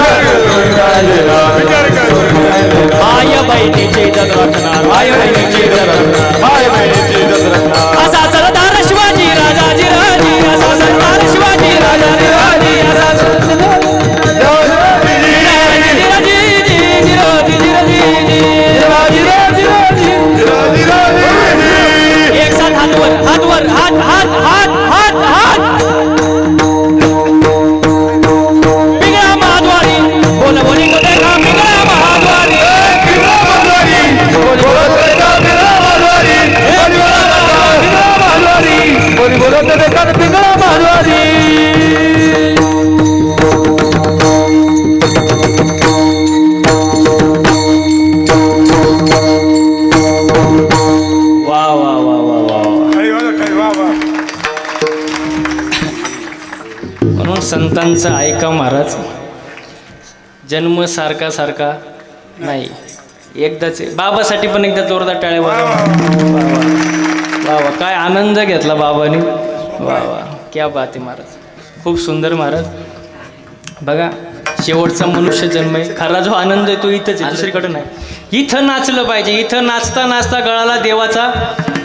माय बहिणीचे जग राखणार, माय बहिणीचे जग राखणार, माय बहिणीची दसरा. असा सरदार शिवाजी राजा जिराजी, असा सरदार शिवाजी राजा जिराजी, असा एक साथ हात वर, हात वर, हात हात हात हात हात. म्हणून संतांचं ऐका महाराज. जन्म सारखा सारखा नाही, एकदाच आहे. बाबासाठी पण एकदा जोरदार टाळ्या वाजवा. वा वा, काय आनंद घेतला बाबाने. वा वा, क्या बात आहे महाराज, खूप सुंदर महाराज. बघा, शेवटचा मनुष्य जन्म आहे. खरा जो आनंद आहे तो इथंच आहे, दुसरीकडे नाही. इथं नाचलं पाहिजे. इथं नाचता नाचता गळाला देवाचा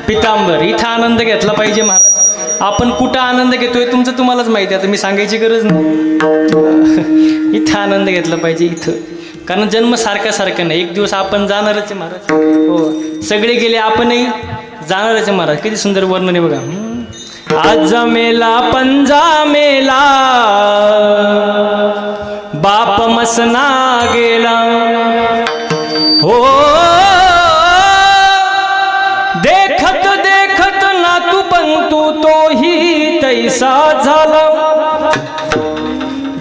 पितांबर. इथं आनंद घेतला पाहिजे महाराज. आपण कुठं आनंद घेतोय तुमचं तुम्हालाच माहिती आहे, आता मी सांगायची गरज नाही. इथं आनंद घेतला पाहिजे इथं, कारण जन्म सारखा सारखा नाही. एक दिवस आपण जाणारच आहे महाराज. हो, सगळे गेले, आपणही जाणारच आहे महाराज. किती सुंदर वर्णन आहे बघा. आज मेला पंजा मेला, बाप मसना गेला. हो, देखत देखत नातू पंतू तोही तैसा झाला.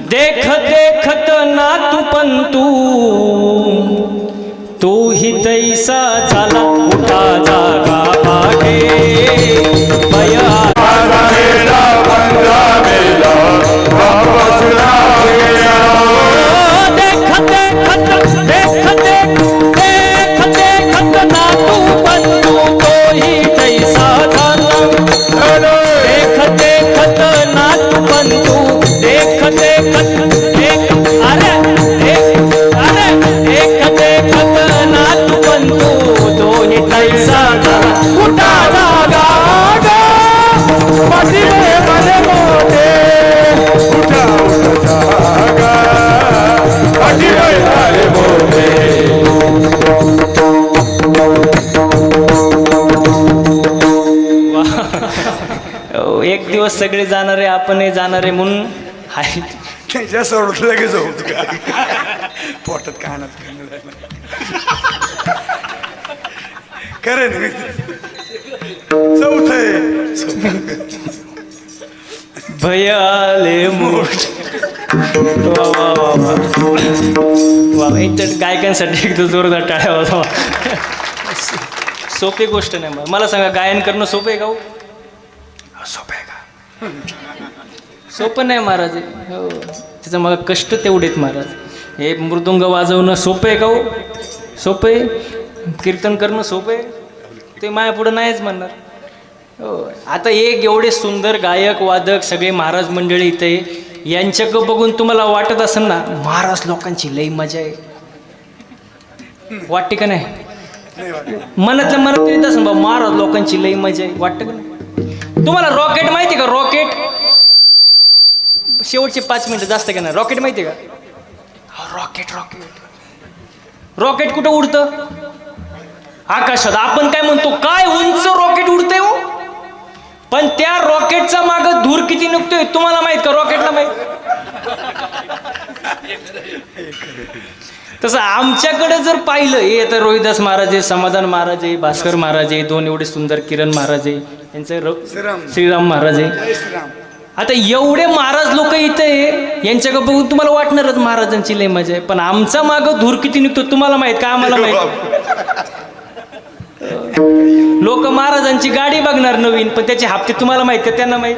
देखत देखत नातू पंतू तोही तैसा झाला. उठा जागा भागे बया. देखत देखत देखत देखत देखत नातू पंतू तोही तैसा झाला. देखत देखत नातू पंतू देखत देखत अरे अरे देखत देखत नातू पंतू तोही तैसा झाला. उठा जागा पाठी मध्ये मोठे. उठा उठा जागा पाठी मध्ये मोठे. एक दिवस सगळे जाणारे, आपणही जाणारे म्हणून हाय. त्याच्या सोडत लगेच होत का पोटात कानात खरे ना. चौथ भयाले मोठ. वा वा वा वा वा, एक तर गायकांसाठी एक जोरदार टाळ्या वाजवा. सोपी गोष्ट नाही. मला सांगा, गायन करणं सोपं आहे का? हो, सोपं आहे का? सोपं नाही महाराज. हो, त्याचं मला कष्ट तेवढेत महाराज. हे मृदुंग वाजवणं सोपं आहे का? हो, सोपं आहे. कीर्तन करणं सोपं आहे, ते माया पुढं नाहीच म्हणणार. हो, आता एक एवढे सुंदर गायक वादक सगळे महाराज मंडळी इथे, यांच्याकडं बघून तुम्हाला वाटत असेल ना, महाराज लोकांची लई मजा आहे. वाटते का नाही? मनातल्या मनात येत असेल बा, महाराज लोकांची लई मजा आहे. वाटतं का नाही? तुम्हाला रॉकेट माहिती का? रॉकेट शेवटचे 5 मिनिटं जास्त का नाही. रॉकेट माहिती का? रॉकेट रॉकेट रॉकेट कुठं उडतं? आकाशात. आपण काय म्हणतो, काय उंच रॉकेट उडतंय हो. पण त्या रॉकेटचा मागं धूर किती निघतोय तुम्हाला माहित का? रॉकेटला माहित. तसं आमच्याकडे जर पाहिलं, हे आता रोहिदास महाराज आहे, समाधान महाराज आहे, भास्कर महाराज आहे, 2 एवढे सुंदर किरण महाराज आहे, त्यांचं श्रीराम महाराज आहे. आता एवढे महाराज लोक इथे यांच्याकडे बघून तुम्हाला वाटणारच महाराजांची लय मजा आहे. पण आमचा मागं धूर किती निघतो तुम्हाला माहित का? आम्हाला माहित. लोक महाराजांची गाडी बघणार नवीन, पण त्याचे हप्ते तुम्हाला माहित का? त्यांना माहित.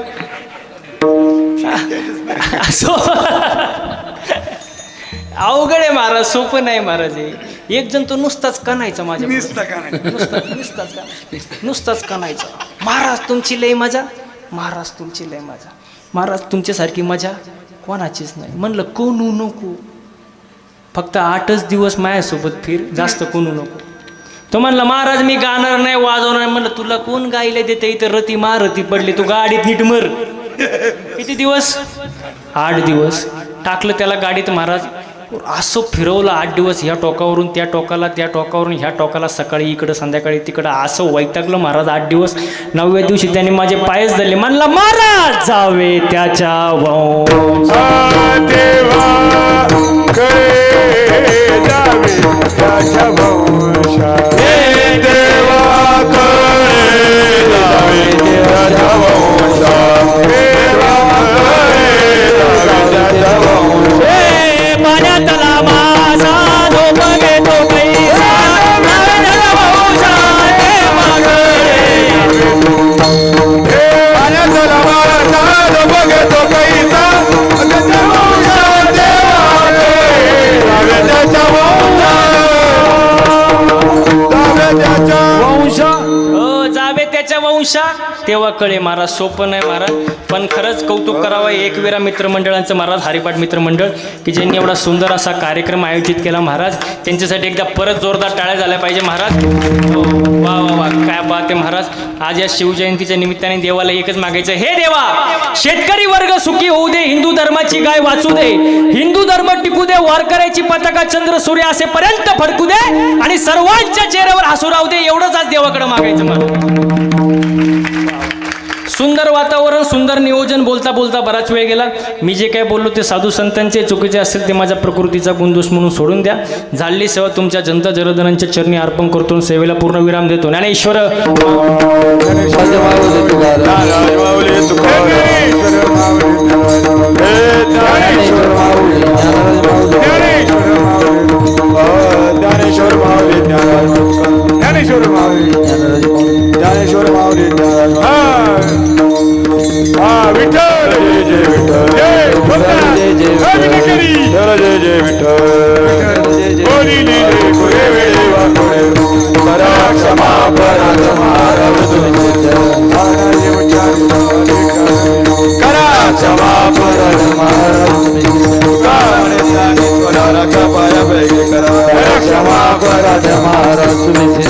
अवघड आहे महाराज, सोपं नाही महाराज. एक जण तो नुसताच कणायचा माझ्या, नुसताच कणायचा. महाराज तुमची लय मजा, महाराज तुमची लय मजा, महाराज तुमच्यासारखी मजा कोणाचीच नाही. म्हणलं कोणू नको, फक्त 8च दिवस माझ्यासोबत फिर, जास्त कोणू नको. तो म्हणला महाराज मी गाणार नाही, वाजवणार नाही. म्हणलं तुला कोण गायला देते? इथं रती महारती पडली, तू गाडीत नीट मर. किती दिवस? 8 दिवस. टाकलं त्याला गाडीत महाराज, असं फिरवलं 8 दिवस. ह्या टोकावरून त्या टोकाला, त्या टोकावरून ह्या टोकाला, सकाळी इकडं संध्याकाळी तिकडं, असं वैतागलं महाराज 8 दिवस. 9व्या दिवशी त्यांनी माझे पायच धरले. म्हणला महाराज जावे त्याच्या तेव्हा कळे महाराज, सोपं नाही महाराज. पण खरंच कौतुक करावं एकविरा मित्रमंडळांचं महाराज, हरिपाठ मित्रमंडळ की ज्यांनी एवढा सुंदर असा कार्यक्रम आयोजित केला महाराज. त्यांच्यासाठी एकदा परत जोरदार टाळ्या झाल्या पाहिजे महाराज. हो, वा वा वा, काय बात आहे महाराज. आज या शिवजयंतीच्या निमित्ताने देवाला एकच मागायचं, हे देवा शेतकरी वर्ग सुखी होऊ दे, हिंदू धर्माची गाय वाचू दे, हिंदू धर्म टिकू दे, वारकऱ्याची पताका चंद्र सूर्य असेपर्यंत फडकू दे आणि सर्वांच्या चेहऱ्यावर हसू राहू दे. एवढंच आज देवाकडे मागायचं मला. सुंदर वातावरण, सुंदर नियोजन. बोलता बोलता बराच वेळ गेला. मी जे काय बोललो ते साधू संतांचे चुकीचे असेल ते माझ्या प्रकृतीचा गुणदोष म्हणून सोडून द्या. झालेली सेवा तुमच्या जनता जनार्दनांच्या चरणी अर्पण करतो, सेवेला पूर्ण विराम देतो. ज्ञानेश्वर ज्ञानेश्वर माऊली ज्ञानेश्वर माऊली ज्ञानेश्वर माऊली विठ्ठल जय जय विठ्ठल जय जय जय विठ्ठल कोणी लिहिले कुरे वेळे वाकुळे करा क्षमा पराध महाराज करा क्षमा पराध महाराज ज्ञानेश्वराला पाया पैकी करा क्षमा पराध महाराज तुम्ही